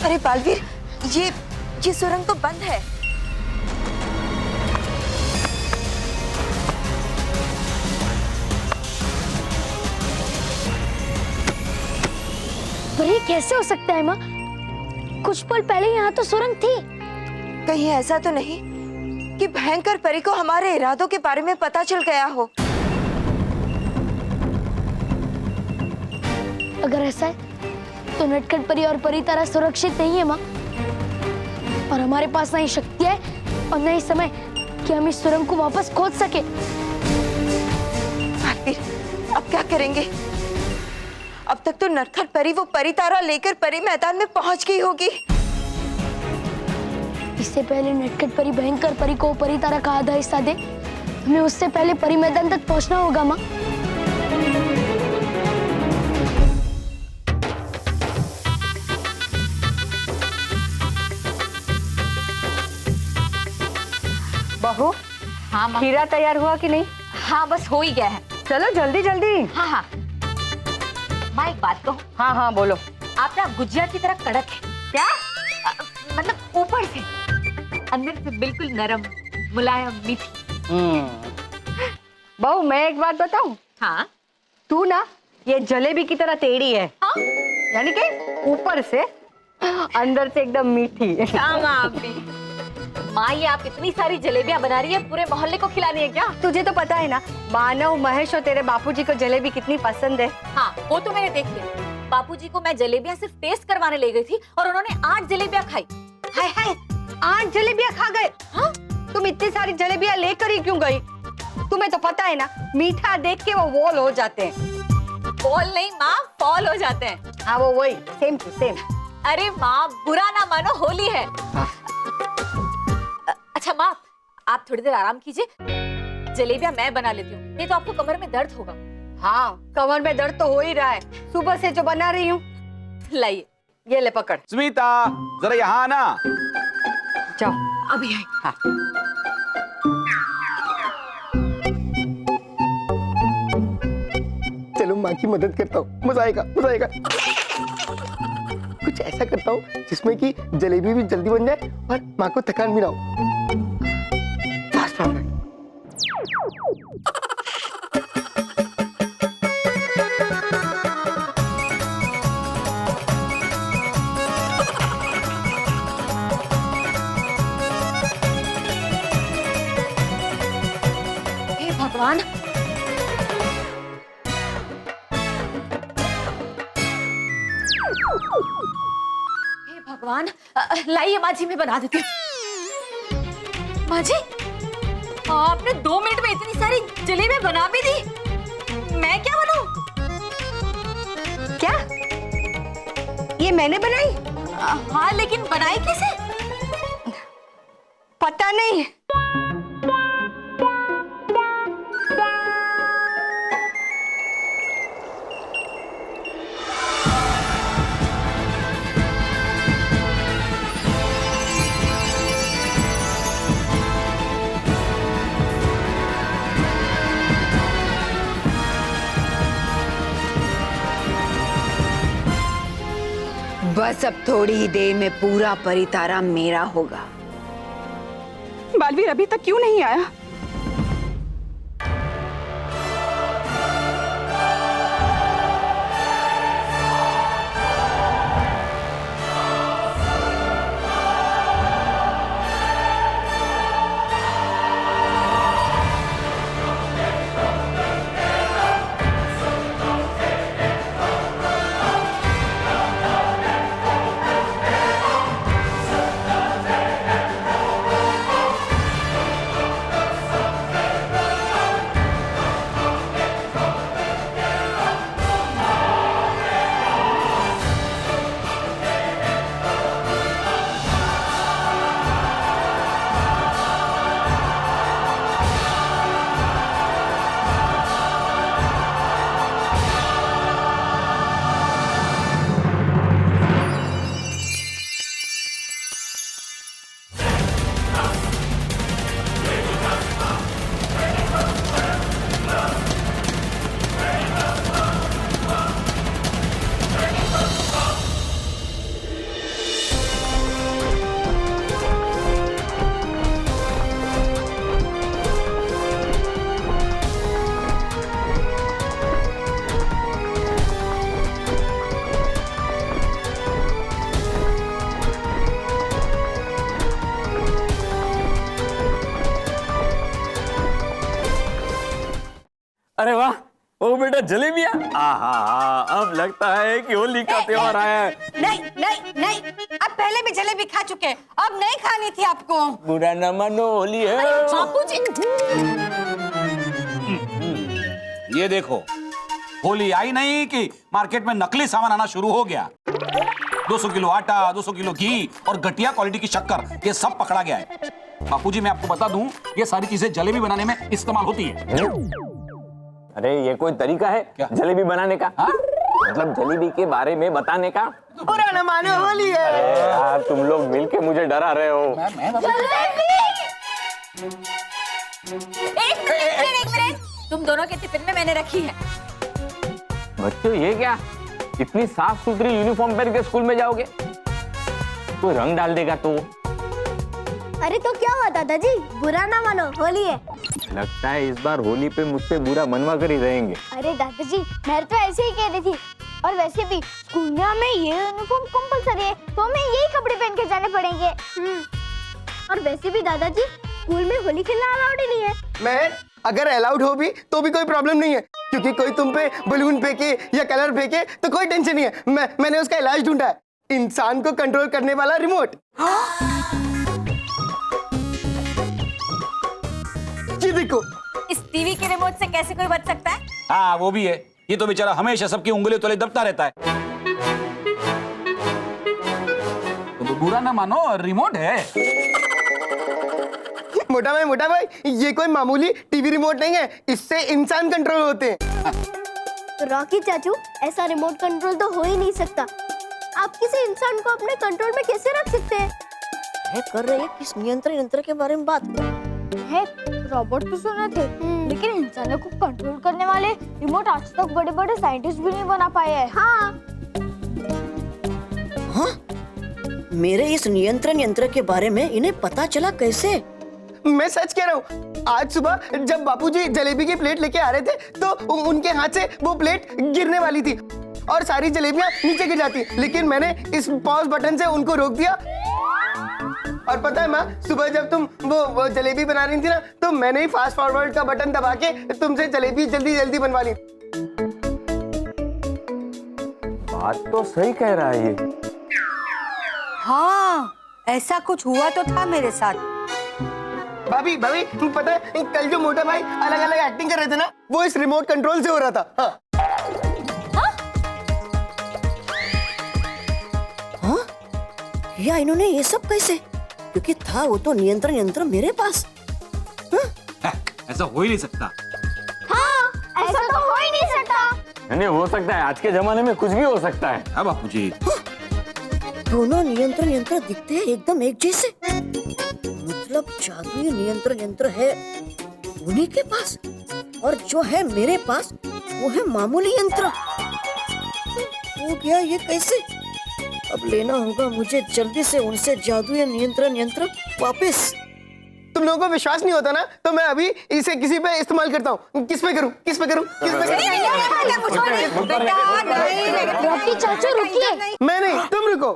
अरे बालवीर, ये सुरंग तो बंद है। पर ये कैसे हो सकता है माँ? कुछ पल पहले यहाँ तो सुरंग थी। कहीं ऐसा तो नहीं कि भयंकर परी को हमारे इरादों के बारे में पता चल गया हो? अगर ऐसा है तो नटखट परी और परी तारा सुरक्षित नहीं है माँ, और हमारे पास ना ही शक्ति है और ना ही समय कि हम इस सुरंग को वापस खोद सके। अब क्या करेंगे? अब तक तो नटखट परी वो परी तारा लेकर परी मैदान में पहुंच गई होगी। इससे पहले नटखट परी भयंकर परी को परी तारा का आधा हिस्सा दे, हमें उससे पहले परी मैदान तक पहुंचना होगा माँ। बहू, हाँ माँ। खीरा तैयार हुआ कि नहीं? हाँ बस हो ही गया है। चलो जल्दी जल्दी। हाँ हाँ माँ, एक बात कहूँ, हाँ हाँ बोलो। आप ना गुजिया की तरह कड़क है। क्या? मतलब ऊपर से, अंदर से बिल्कुल नरम, मुलायम, मीठी। बहू मैं एक बात बताऊं? हाँ तू ना ये जलेबी की तरह टेढ़ी है। हाँ यानी कि ऊपर से अंदर से एकदम मीठी। हाँ माँ, आप भी। माँ ये आप इतनी सारी जलेबियाँ बना रही है, पूरे मोहल्ले को खिलानी है क्या? तुझे तो पता है ना मानव, महेश और तेरे बापूजी को जलेबी कितनी पसंद है। हाँ वो तो मैंने देख लिया। बापूजी को मैं जलेबियाँ सिर्फ टेस्ट करवाने ले गई थी और उन्होंने 8 जलेबियाँ खाई। हाय हाय, 8 जलेबियाँ खा गए? हाँ तुम इतनी सारी जलेबियाँ लेकर ही क्यों गई? तुम्हें तो पता है ना मीठा देख के वो वॉल हो जाते हैं। फॉल नहीं माँ, फॉल हो जाते हैं। हाँ वो वही, सेम टू सेम। अरे माँ बुरा ना मानो, होली है। अच्छा माँ, आप थोड़ी देर आराम कीजिए, जलेबियाँ मैं बना लेती हूँ, नहीं तो आपको कमर में दर्द होगा। हाँ कमर में दर्द तो हो ही रहा है, सुबह से जो बना रही हूँ। लाइए, ये ले पकड़। स्मिता जरा यहाँ आना। जाओ। अभी आई। हाँ। चलो माँ की मदद करता हूँ, मजा आएगा मजा आएगा। कुछ ऐसा करता हूँ जिसमें कि जलेबी भी जल्दी बन जाए और माँ को थकान भी ना हो। Fast fast. हे भगवान, हे भगवान, लाइए माँ जी, मैं बना देती हूँ। माँ जी, आपने 2 मिनट में इतनी सारी जलेबियाँ बना भी दी, मैं क्या बनाऊं? क्या? ये मैंने बनाई? हाँ लेकिन बनाई कैसे? पता नहीं। बस अब थोड़ी ही देर में पूरा परितारा मेरा होगा। बालवीर अभी तक क्यों नहीं आया? अरे वाह, ओ बेटा जलेबियाँ। आहा, अब लगता है कि होली का त्योहार आया है। नहीं नहीं नहीं, अब पहले भी जलेबी खा चुके हैं, अब नहीं खानी थी आपको। बुरा न मानो, होली है। बापूजी। ये देखो, होली आई नहीं कि मार्केट में नकली सामान आना शुरू हो गया। 200 किलो आटा, 200 किलो घी और घटिया क्वालिटी की शक्कर, ये सब पकड़ा गया है। बापूजी मैं आपको बता दूं, ये सारी चीजें जलेबी बनाने में इस्तेमाल होती है। अरे ये कोई तरीका है क्या? जलेबी बनाने का? हाँ? मतलब जलेबी के बारे में बताने का? बुरा न मानो, होली है। अरे यार तुम लोग मिलके मुझे डरा रहे हो। एक मिनट, तुम दोनों के टिफिन में मैंने रखी है। बच्चों ये क्या, इतनी साफ सुथरी यूनिफॉर्म पहन के स्कूल में जाओगे? कोई रंग डाल देगा तो? अरे तो क्या हुआ दादाजी, बुरा ना मानो, होली है। लगता है इस बार होली पे मुझसे बुरा मनवा कर ही रहेंगे। अरे दादाजी, मैं तो ऐसे ही कह रही थी। और वैसे भी स्कूल में हमें ये यूनिफॉर्म कंपलसरी है, तो हमें यही कपड़े पहन के जाने पड़ेंगे। और वैसे भी दादाजी, स्कूल में होली खेलना अलाउड ही नहीं है। मैं अगर अलाउड हो भी तो भी कोई प्रॉब्लम नहीं है, क्योंकि कोई तुम पे बलून फेंके या कलर फेंके तो कोई टेंशन नहीं है। मैंने उसका इलाज ढूंढा है, इंसान को कंट्रोल करने वाला रिमोट। ये देखो। इस टीवी के रिमोट से कैसे कोई बच सकता है? हाँ वो भी है, ये तो बेचारा हमेशा सबकी उंगलियों तले दबता रहता है। तो बुरा ना मानो, रिमोट है। मोटा भाई, ये कोई मामूली टीवी रिमोट नहीं है, इससे इंसान कंट्रोल होते हैं। रॉकी चाचू, ऐसा रिमोट कंट्रोल तो हो ही नहीं सकता। आप किसी इंसान को अपने कंट्रोल में कैसे रख सकते हैं? कर रहे हैं किस नियंत्रण यंत्र के बारे में बात? है, रोबोट तो सुने थे, लेकिन इंसानों को कंट्रोल करने वाले रिमोट आज तक बड़े-बड़े साइंटिस्ट भी नहीं बना पाए हैं। हाँ। मेरे इस नियंत्रण यंत्र के बारे में इन्हें पता चला कैसे? मैं सच कह रहा हूँ, आज सुबह जब बापूजी जलेबी की प्लेट लेके आ रहे थे तो उनके हाथ से वो प्लेट गिरने वाली थी और सारी जलेबियां नीचे गिर जाती, लेकिन मैंने इस पॉज बटन से उनको रोक दिया। और पता है माँ, सुबह जब तुम वो जलेबी बना रही थी ना, तो मैंने ही फास्ट फॉरवर्ड का बटन दबा के तुमसे जलेबी जल्दी जल्दी बनवा ली। बात तो सही कह रहा है ये। हाँ, ऐसा कुछ हुआ तो था मेरे साथ। भाभी पता है, कल जो मोटा भाई अलग अलग एक्टिंग कर रहे थे ना, वो इस रिमोट कंट्रोल से हो रहा था। हाँ। हाँ? या इन्होंने ये सब कैसे? क्योंकि था वो तो नियंत्रण यंत्र मेरे पास। हाँ? ऐसा हो ही नहीं सकता। हाँ, ऐसा तो हो ही नहीं सकता। नहीं हो सकता है, आज के जमाने में कुछ भी हो सकता है। हाँ बापूजी। दोनों नियंत्रण यंत्र दिखते हैं एकदम एक जैसे, मतलब जादुई नियंत्रण यंत्र है उन्हीं के पास, और जो है मेरे पास वो है मामूली यंत्र। हो गया ये कैसे? अब लेना होगा मुझे जल्दी से उनसे जादुई नियंत्रण यंत्र वापस। तुम लोगों को विश्वास नहीं होता ना, तो मैं अभी इसे किसी पे इस्तेमाल करता हूँ। किस पे करूँ? रॉकी चाचू रुकिए। मैं नहीं, तुम रुको।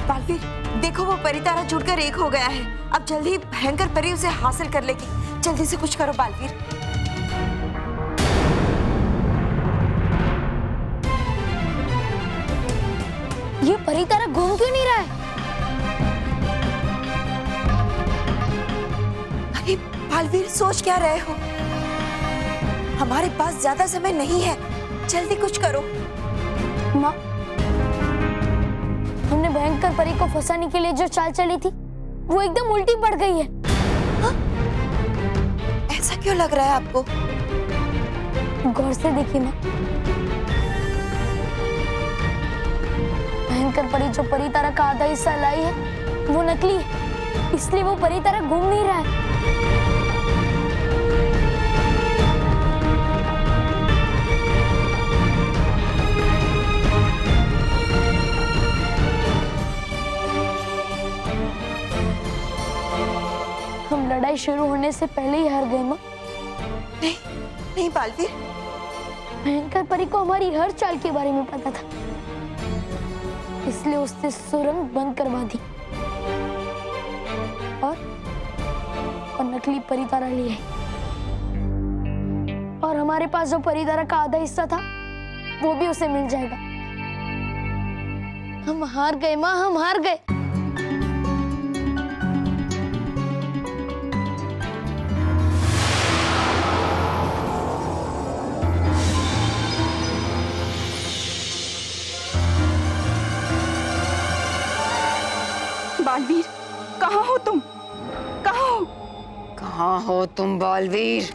बालवीर, देखो वो परी तारा जुड़कर एक हो गया है। अब जल्दी भयंकर परी उसे हासिल कर लेगी। जल्दी से कुछ करो बालवीर। ये परी तारा घूम क्यों नहीं रहा है? अरे बालवीर, सोच क्या रहे हो? हमारे पास ज्यादा समय नहीं है, जल्दी कुछ करो। माँ, हमने भयंकर परी को फंसाने के लिए जो चाल चली थी, वो एकदम उल्टी पड़ गई है। हाँ? ऐसा क्यों लग रहा है आपको? गौर से देखिए माँ, भयंकर परी जो परी तारा का आधा हिस्सा लाई है, वो नकली है, इसलिए वो परी तारा घूम नहीं रहा है। हम लड़ाई शुरू होने से पहले ही हार गए माँ। नहीं बालवीर, भयंकर परी को हमारी हर चाल के बारे में पता था, इसलिए उसने सुरंग बंद करवा दी और नकली परी तारा लिए। और हमारे पास जो परी तारा का आधा हिस्सा था, वो भी उसे मिल जाएगा। हम हार गए माँ, हम हार गए। बालवीर, कहाँ हो तुम? कहाँ हो? कहाँ हो तुम बालवीर?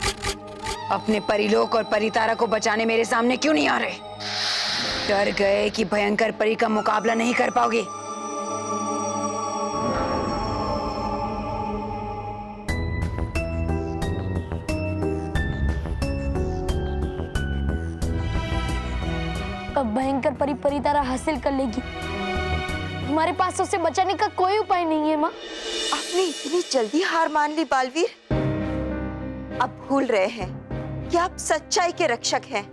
अपने परिलोक और परितारा को बचाने मेरे सामने क्यों नहीं आ रहे? डर गए कि भयंकर परी का मुकाबला नहीं कर पाओगे? अब भयंकर परी परितारा हासिल कर लेगी। हमारे पास उसे बचाने का कोई उपाय नहीं है माँ। आपने इतनी जल्दी हार मान ली बालवीर? अब भूल रहे हैं कि आप सच्चाई के रक्षक हैं।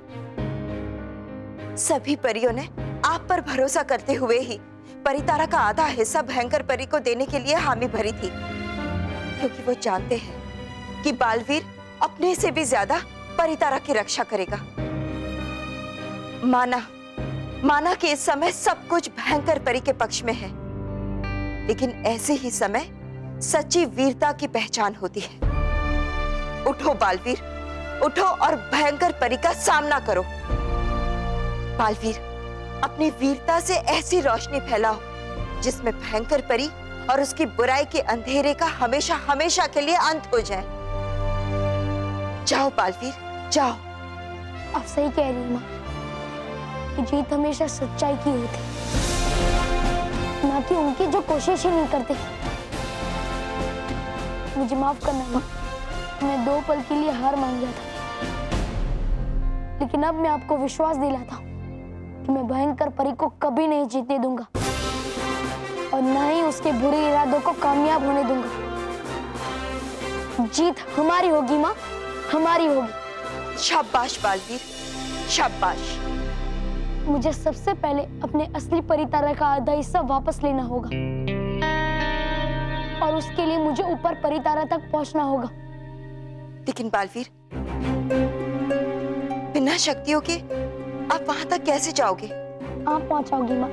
सभी परियों ने आप पर भरोसा करते हुए ही परितारा का आधा हिस्सा भयंकर परी को देने के लिए हामी भरी थी, क्योंकि वो जानते हैं कि बालवीर अपने से भी ज्यादा परितारा की रक्षा करेगा। माना कि इस समय सब कुछ भयंकर परी के पक्ष में है, लेकिन ऐसे ही समय सच्ची वीरता की पहचान होती है। उठो बालवीर, उठो और भयंकर परी का सामना करो। बालवीर, अपनी वीरता से ऐसी रोशनी फैलाओ जिसमें भयंकर परी और उसकी बुराई के अंधेरे का हमेशा हमेशा के लिए अंत हो जाए। जाओ बालवीर, जाओ। आप सही कह रही माँ कि जीत हमेशा सच्चाई की होती, ना कि उनकी जो कोशिश ही नहीं करते। मुझे माफ करना माँ, मैं 2 पल के लिए हार मान गया था, लेकिन अब मैं आपको विश्वास दिलाता हूँ कि मैं भयंकर परी को कभी नहीं जीतने दूंगा और ना ही उसके बुरे इरादों को कामयाब होने दूंगा। जीत हमारी होगी माँ, हमारी होगी। शाबाश बालवीर, शाबाश। मुझे सबसे पहले अपने असली परितारा का आधा हिस्सा वापस लेना होगा और उसके लिए मुझे ऊपर परितारा तक पहुंचना होगा। लेकिन बालवीर, बिना शक्तियों के आप वहां तक कैसे जाओगे? आप पहुंचाओगी माँ।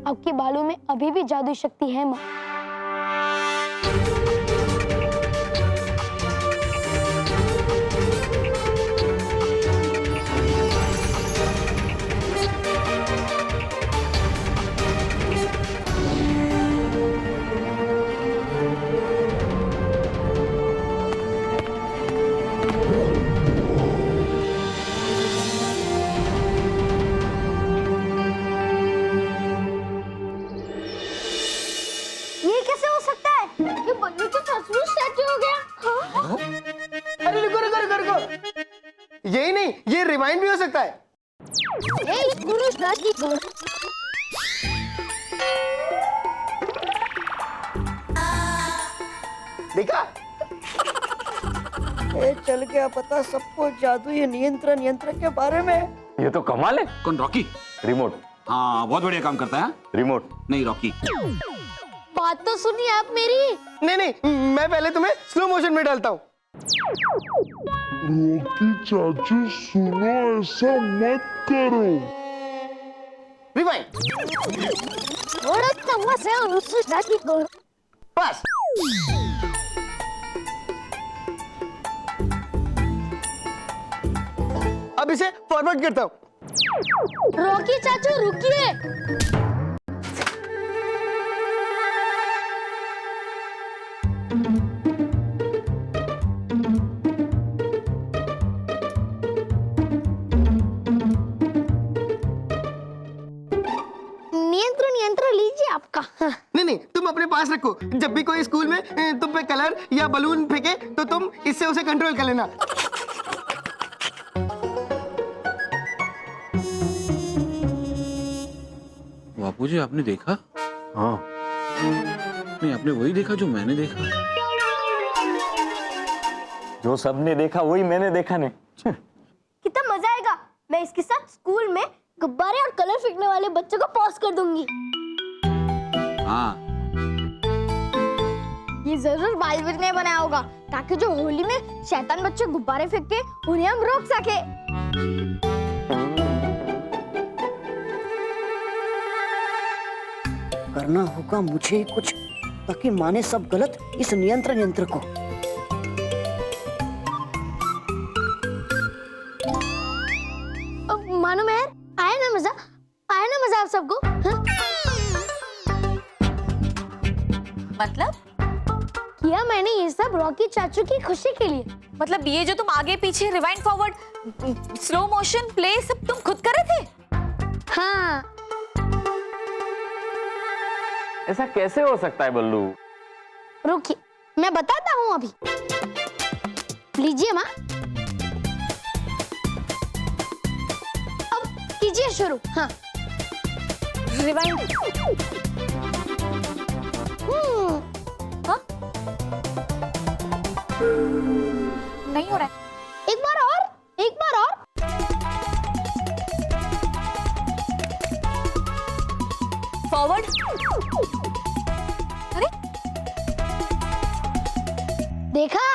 आपके बालों में अभी भी जादुई शक्ति है माँ। यही नहीं, ये रिवाइंड भी हो सकता है। देखा? ये चल गया पता सबको जादुई नियंत्रण यंत्र के बारे में। ये तो कमाल है। कौन? रॉकी? रिमोट। हाँ, बहुत बढ़िया काम करता है। रिमोट नहीं, रॉकी। बात तो सुनिए आप मेरी। नहीं, मैं पहले तुम्हें स्लो मोशन में डालता हूँ। रॉकी चाचू सुनो, ऐसा मत करो। रिवाइंड। बस। अब इसे फॉरवर्ड करता हूँ। रॉकी चाचू रुकिए। नियंत्रण लीजिए आपका। नहीं, तुम अपने पास रखो। जब भी कोई स्कूल में तुम पे कलर या बलून फेंके तो तुम इससे उसे कंट्रोल कर लेना। बापूजी, आपने देखा? हाँ। नहीं, आपने वही देखा जो मैंने देखा। जो सबने देखा वही मैंने देखा नहीं। कितना मजा आएगा। मैं इसके साथ स्कूल में गुब्बारे और कलर फेंकने वाले बच्चों को पॉज कर दूंगी। हाँ, ये जरूर बालवीर ने बनाया होगा ताकि जो होली में शैतान बच्चे गुब्बारे फेंक के उन्हें हम रोक सके। करना होगा मुझे कुछ ताकि माने सब गलत इस नियंत्रण यंत्र को। मानो मैं आया ना मजा आप सबको? हाँ? मतलब किया मैंने ये सब रॉकी चाचू की खुशी के लिए। मतलब ये जो तुम आगे पीछे rewind forward slow motion play सब तुम खुद कर रहे थे? हाँ। ऐसा कैसे हो सकता है बल्लू? रुकिए, मैं बताता हूँ अभी। लीजिए माँ, अब कीजिए शुरू। हाँ, रिवाइंड। हाँ? नहीं हो रहा है। एक बार और, एक बार और। फॉरवर्ड। अरे देखा,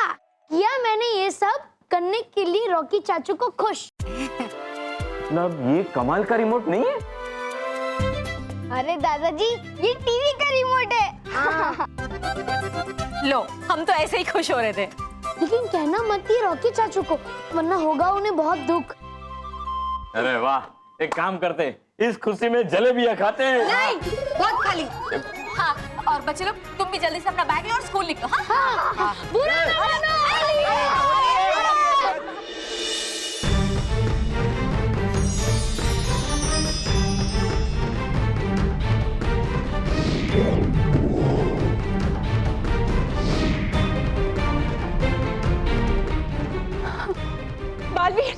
किया मैंने ये सब करने के लिए रॉकी चाचू को खुश। मतलब ये कमाल का रिमोट नहीं है? अरे दादाजी, ये टीवी का रिमोट है। लो, हम तो ऐसे ही खुश हो रहे थे। लेकिन कहना मत ही रॉकी चाचू को, वरना होगा उन्हें बहुत दुख। अरे वाह, एक काम करते, इस खुशी में जलेबियां खाते हैं। नहीं, बहुत खाली। हाँ, और बच्चे लोग तुम भी जल्दी से अपना बैग लो और स्कूल निकलो। हाँ? हाँ। बुरा ना मानो। बालवीर,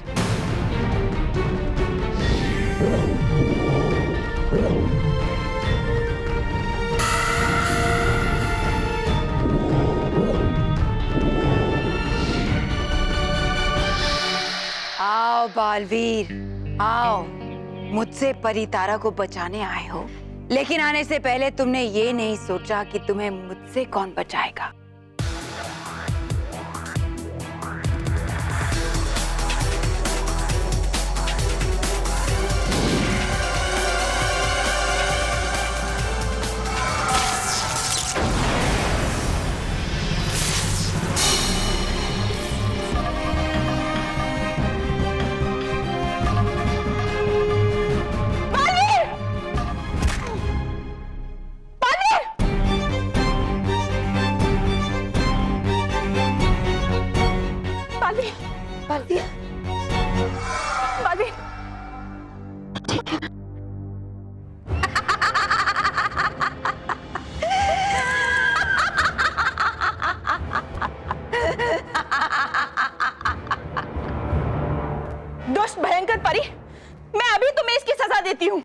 आओ बालवीर, आओ। मुझसे परी तारा को बचाने आए हो, लेकिन आने से पहले तुमने ये नहीं सोचा कि तुम्हें मुझसे कौन बचाएगा। दुष्ट भयंकर परी, मैं अभी तुम्हें इसकी सजा देती हूँ।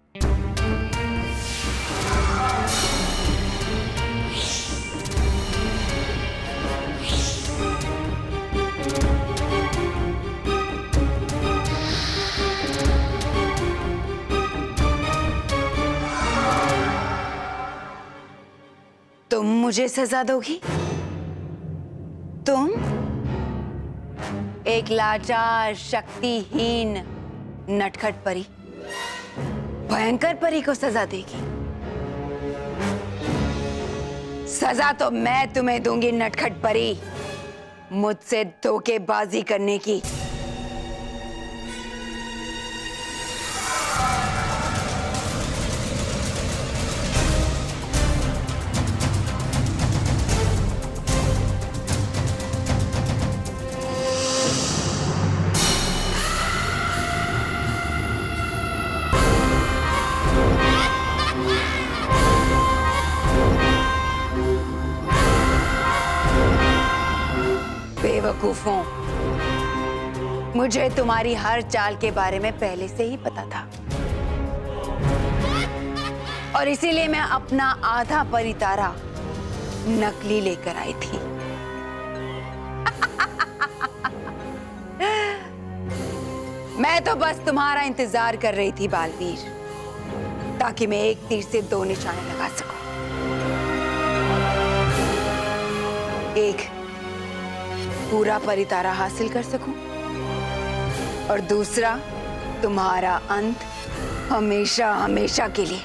तुम मुझे सजा दोगी? तुम एक लाचार शक्तिहीन नटखट परी भयंकर परी को सजा देगी? सजा तो मैं तुम्हें दूंगी नटखट परी, मुझसे धोखेबाजी करने की। बेवकूफों, मुझे तुम्हारी हर चाल के बारे में पहले से ही पता था, और इसीलिए मैं अपना आधा परितारा नकली लेकर आई थी। मैं तो बस तुम्हारा इंतजार कर रही थी बालवीर, ताकि मैं एक तीर से दो निशाने लगा सकूं। एक, पूरा परितारा हासिल कर सकूं, और दूसरा, तुम्हारा अंत हमेशा हमेशा के लिए।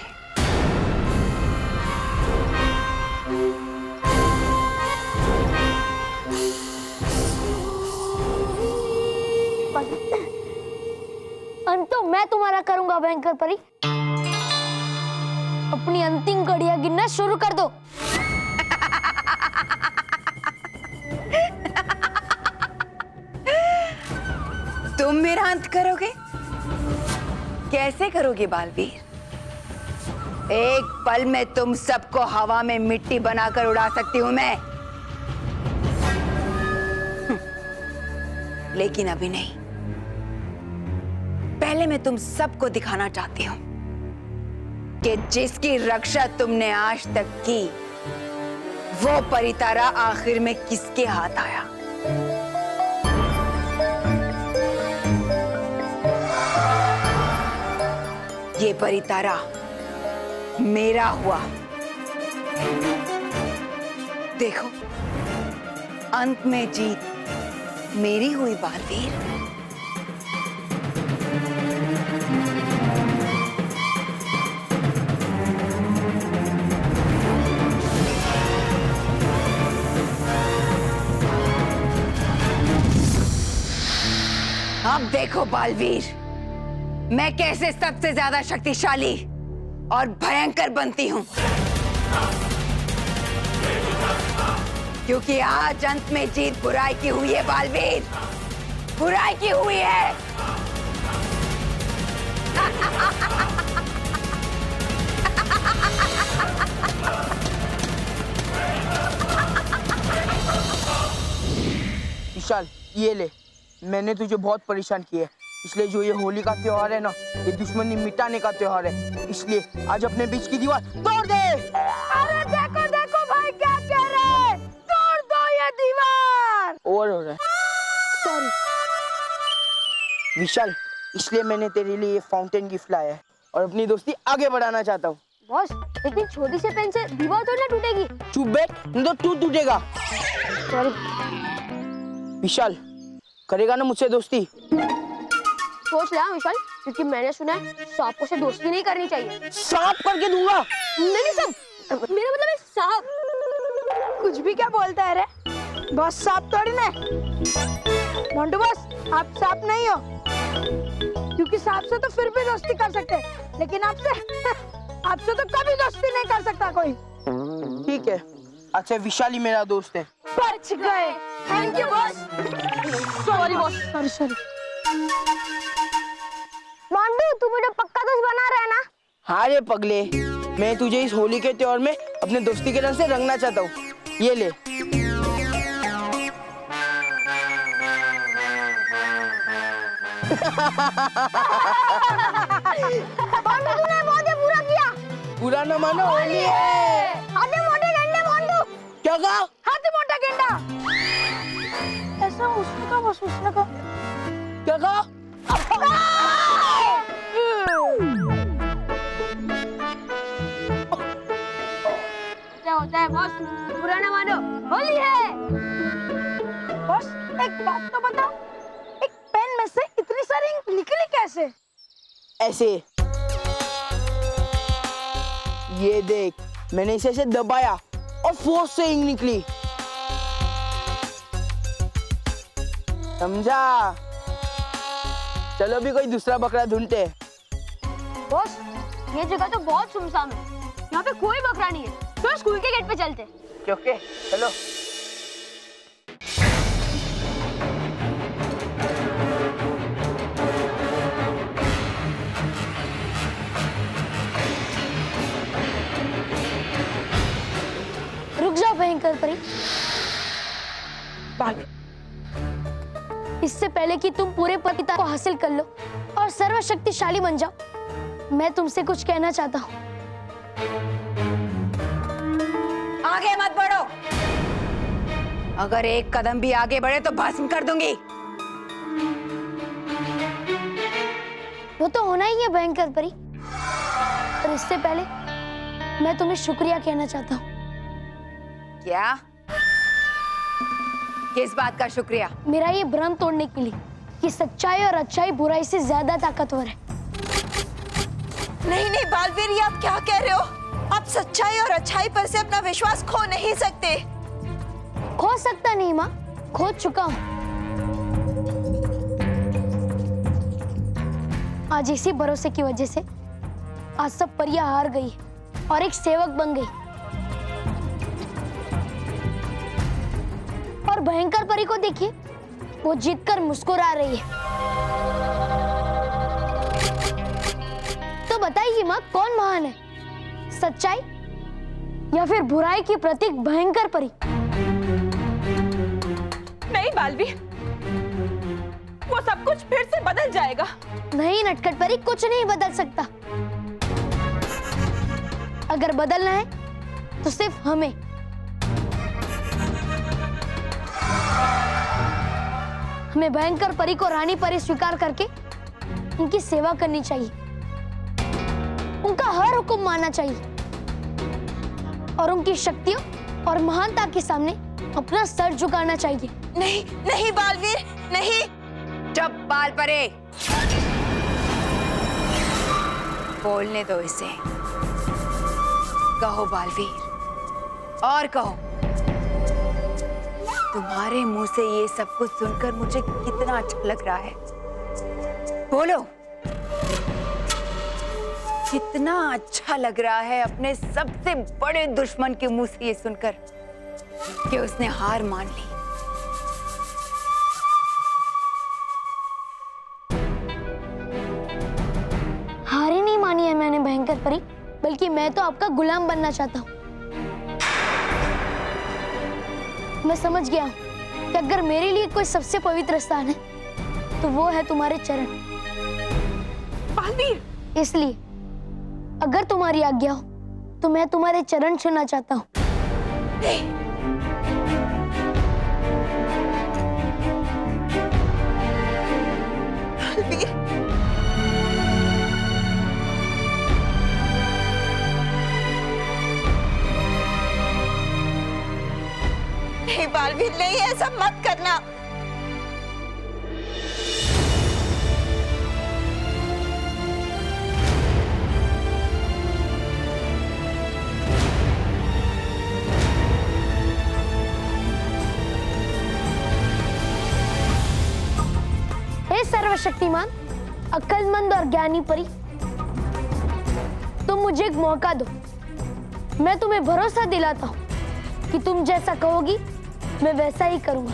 अंत तो मैं तुम्हारा करूंगा भयंकर परी। अपनी अंतिम घड़ियां गिनना शुरू कर दो। तुम मेरा अंत करोगे? कैसे करोगे बालवीर? एक पल में तुम सबको हवा में मिट्टी बनाकर उड़ा सकती हूं मैं, लेकिन अभी नहीं। पहले मैं तुम सबको दिखाना चाहती हूं कि जिसकी रक्षा तुमने आज तक की, वो परितारा आखिर में किसके हाथ आया। ये परितारा मेरा हुआ। देखो, अंत में जीत मेरी हुई बालवीर। अब देखो बालवीर, मैं कैसे सबसे ज्यादा शक्तिशाली और भयंकर बनती हूं, क्योंकि आज अंत में जीत बुराई की हुई है बालवीर, बुराई की हुई है। विशाल, ये ले, मैंने तुझे बहुत परेशान किया है, इसलिए जो ये होली का त्योहार है ना, ये दुश्मनी मिटाने का त्योहार है, इसलिए आज अपने बीच की दीवार तोड़ दे। अरे देखो देखो भाई क्या कह रहे हैं, तोड़ दो ये दीवार। और हो रहा है। सॉरी विशाल, इसलिए मैंने तेरे लिए ये फाउंटेन गिफ्ट लाया है और अपनी दोस्ती आगे बढ़ाना चाहता हूँ। बॉस, इतनी छोटी सी पेन से दीवार तो ना टूटेगी। चुप बैठ, नहीं तो तू टूटेगा। सॉरी विशाल, करेगा ना मुझसे दोस्ती? सोच लिया विशाल, क्योंकि मैंने सुना है सांपों से दोस्ती नहीं करनी चाहिए। सांप करके दूंगा। नहीं सब, मेरा मतलब है सांप। कुछ भी क्या बोलता है रे? बॉस सांप थोड़ी ना। मोंटू बॉस, आप सांप नहीं हो, क्योंकि सांप से तो फिर भी दोस्ती कर सकते हैं, लेकिन आपसे तो कभी दोस्ती नहीं कर सकता कोई। ठीक है, अच्छा विशाल ही मेरा दोस्त है। बच गए। Thank you boss. Sorry boss. Sorry. Mandu, तू मुझे पक्का दोस्त बना रहा है ना? हाँ रे पगले, मैं तुझे इस होली के त्योहार में अपने दोस्ती के रंग से रंगना चाहता हूँ। ये ले। मांडू, तूने बहुत ही बुरा किया। बुरा न मानो, होली है। हाथी मोटे डंडे मांडू। क्या कहा? हाथी मोटा गेंडा। ऐसा उसने कहा, बस उसने कहा। क्या कहा? क्या होता है बॉस? बुरा न मानो, होली है। बॉस, एक बात तो बताओ, एक पेन में से इतनी सारी इंक निकली कैसे? ऐसे। ये देख, मैंने इसे ऐसे दबाया और फोर्स से इंक निकली। समझा? चलो भी कोई दूसरा बकरा ढूंढते हैं। बॉस, ये जगह तो बहुत सुनसान है, यहाँ पे कोई बकरा नहीं है, तो स्कूल के गेट पे चलते। ओके, चलो। रुक जाओ भयंकर परी। भाग। इससे पहले कि तुम पूरे पिता को हासिल कर लो और सर्वशक्तिशाली बन जाओ, मैं तुमसे कुछ कहना चाहता हूँ। आगे मत बढ़ो, अगर एक कदम भी आगे बढ़े तो भस्म कर दूंगी। वो तो होना ही है भयंकर परी, पर इससे पहले मैं तुम्हें शुक्रिया कहना चाहता हूँ। क्या? किस बात का शुक्रिया? मेरा ये भ्रम तोड़ने के लिए कि सच्चाई और अच्छाई बुराई से ज्यादा ताकतवर है। नहीं नहीं बालवीर, ये आप क्या कह रहे हो? आप सच्चाई और अच्छाई पर से अपना विश्वास खो नहीं सकते। खो सकता नहीं माँ, खो चुका हूँ। आज इसी भरोसे की वजह से आज सब परियां हार गई और एक सेवक बन गई। और भयंकर परी को देखिए, वो जीतकर मुस्कुरा रही है। तो बताइए माँ, कौन महान है, सच्चाई या फिर बुराई की प्रतीक भयंकर परी? नहीं बालवीर, वो सब कुछ फिर से बदल जाएगा। नहीं नटखट परी, कुछ नहीं बदल सकता। अगर बदलना है तो सिर्फ हमें। हमें भयंकर परी को रानी परी स्वीकार करके उनकी सेवा करनी चाहिए, उनका हर हुक्म मानना चाहिए और उनकी शक्तियों और महानता के सामने अपना सर झुकाना चाहिए। नहीं नहीं बालवीर, नहीं। जब बाल परे, बोलने दो इसे। कहो बालवीर, और कहो। तुम्हारे मुंह से ये सब कुछ सुनकर मुझे कितना अच्छा लग रहा है। बोलो, कितना अच्छा लग रहा है अपने सबसे बड़े दुश्मन के मुंह से ये सुनकर कि उसने हार मान ली। हार ही नहीं मानी है मैंने भयंकर परी, बल्कि मैं तो आपका गुलाम बनना चाहता हूँ। मैं समझ गया हूँ कि अगर मेरे लिए कोई सबसे पवित्र स्थान है तो वो है तुम्हारे चरण। बालवीर, इसलिए अगर तुम्हारी आज्ञा हो तो मैं तुम्हारे चरण छूना चाहता हूँ। बालवीर, नहीं बालवीर, नहीं, ऐसा मत करना। हे सर्वशक्तिमान, अक्लमंद और ज्ञानी परी, तुम मुझे एक मौका दो। मैं तुम्हें भरोसा दिलाता हूँ कि तुम जैसा कहोगी मैं वैसा ही करूंगा।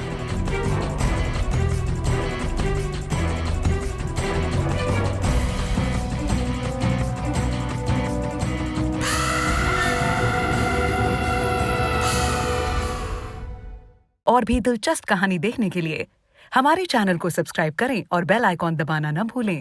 और भी दिलचस्प कहानी देखने के लिए हमारे चैनल को सब्सक्राइब करें और बेल आइकॉन दबाना न भूलें।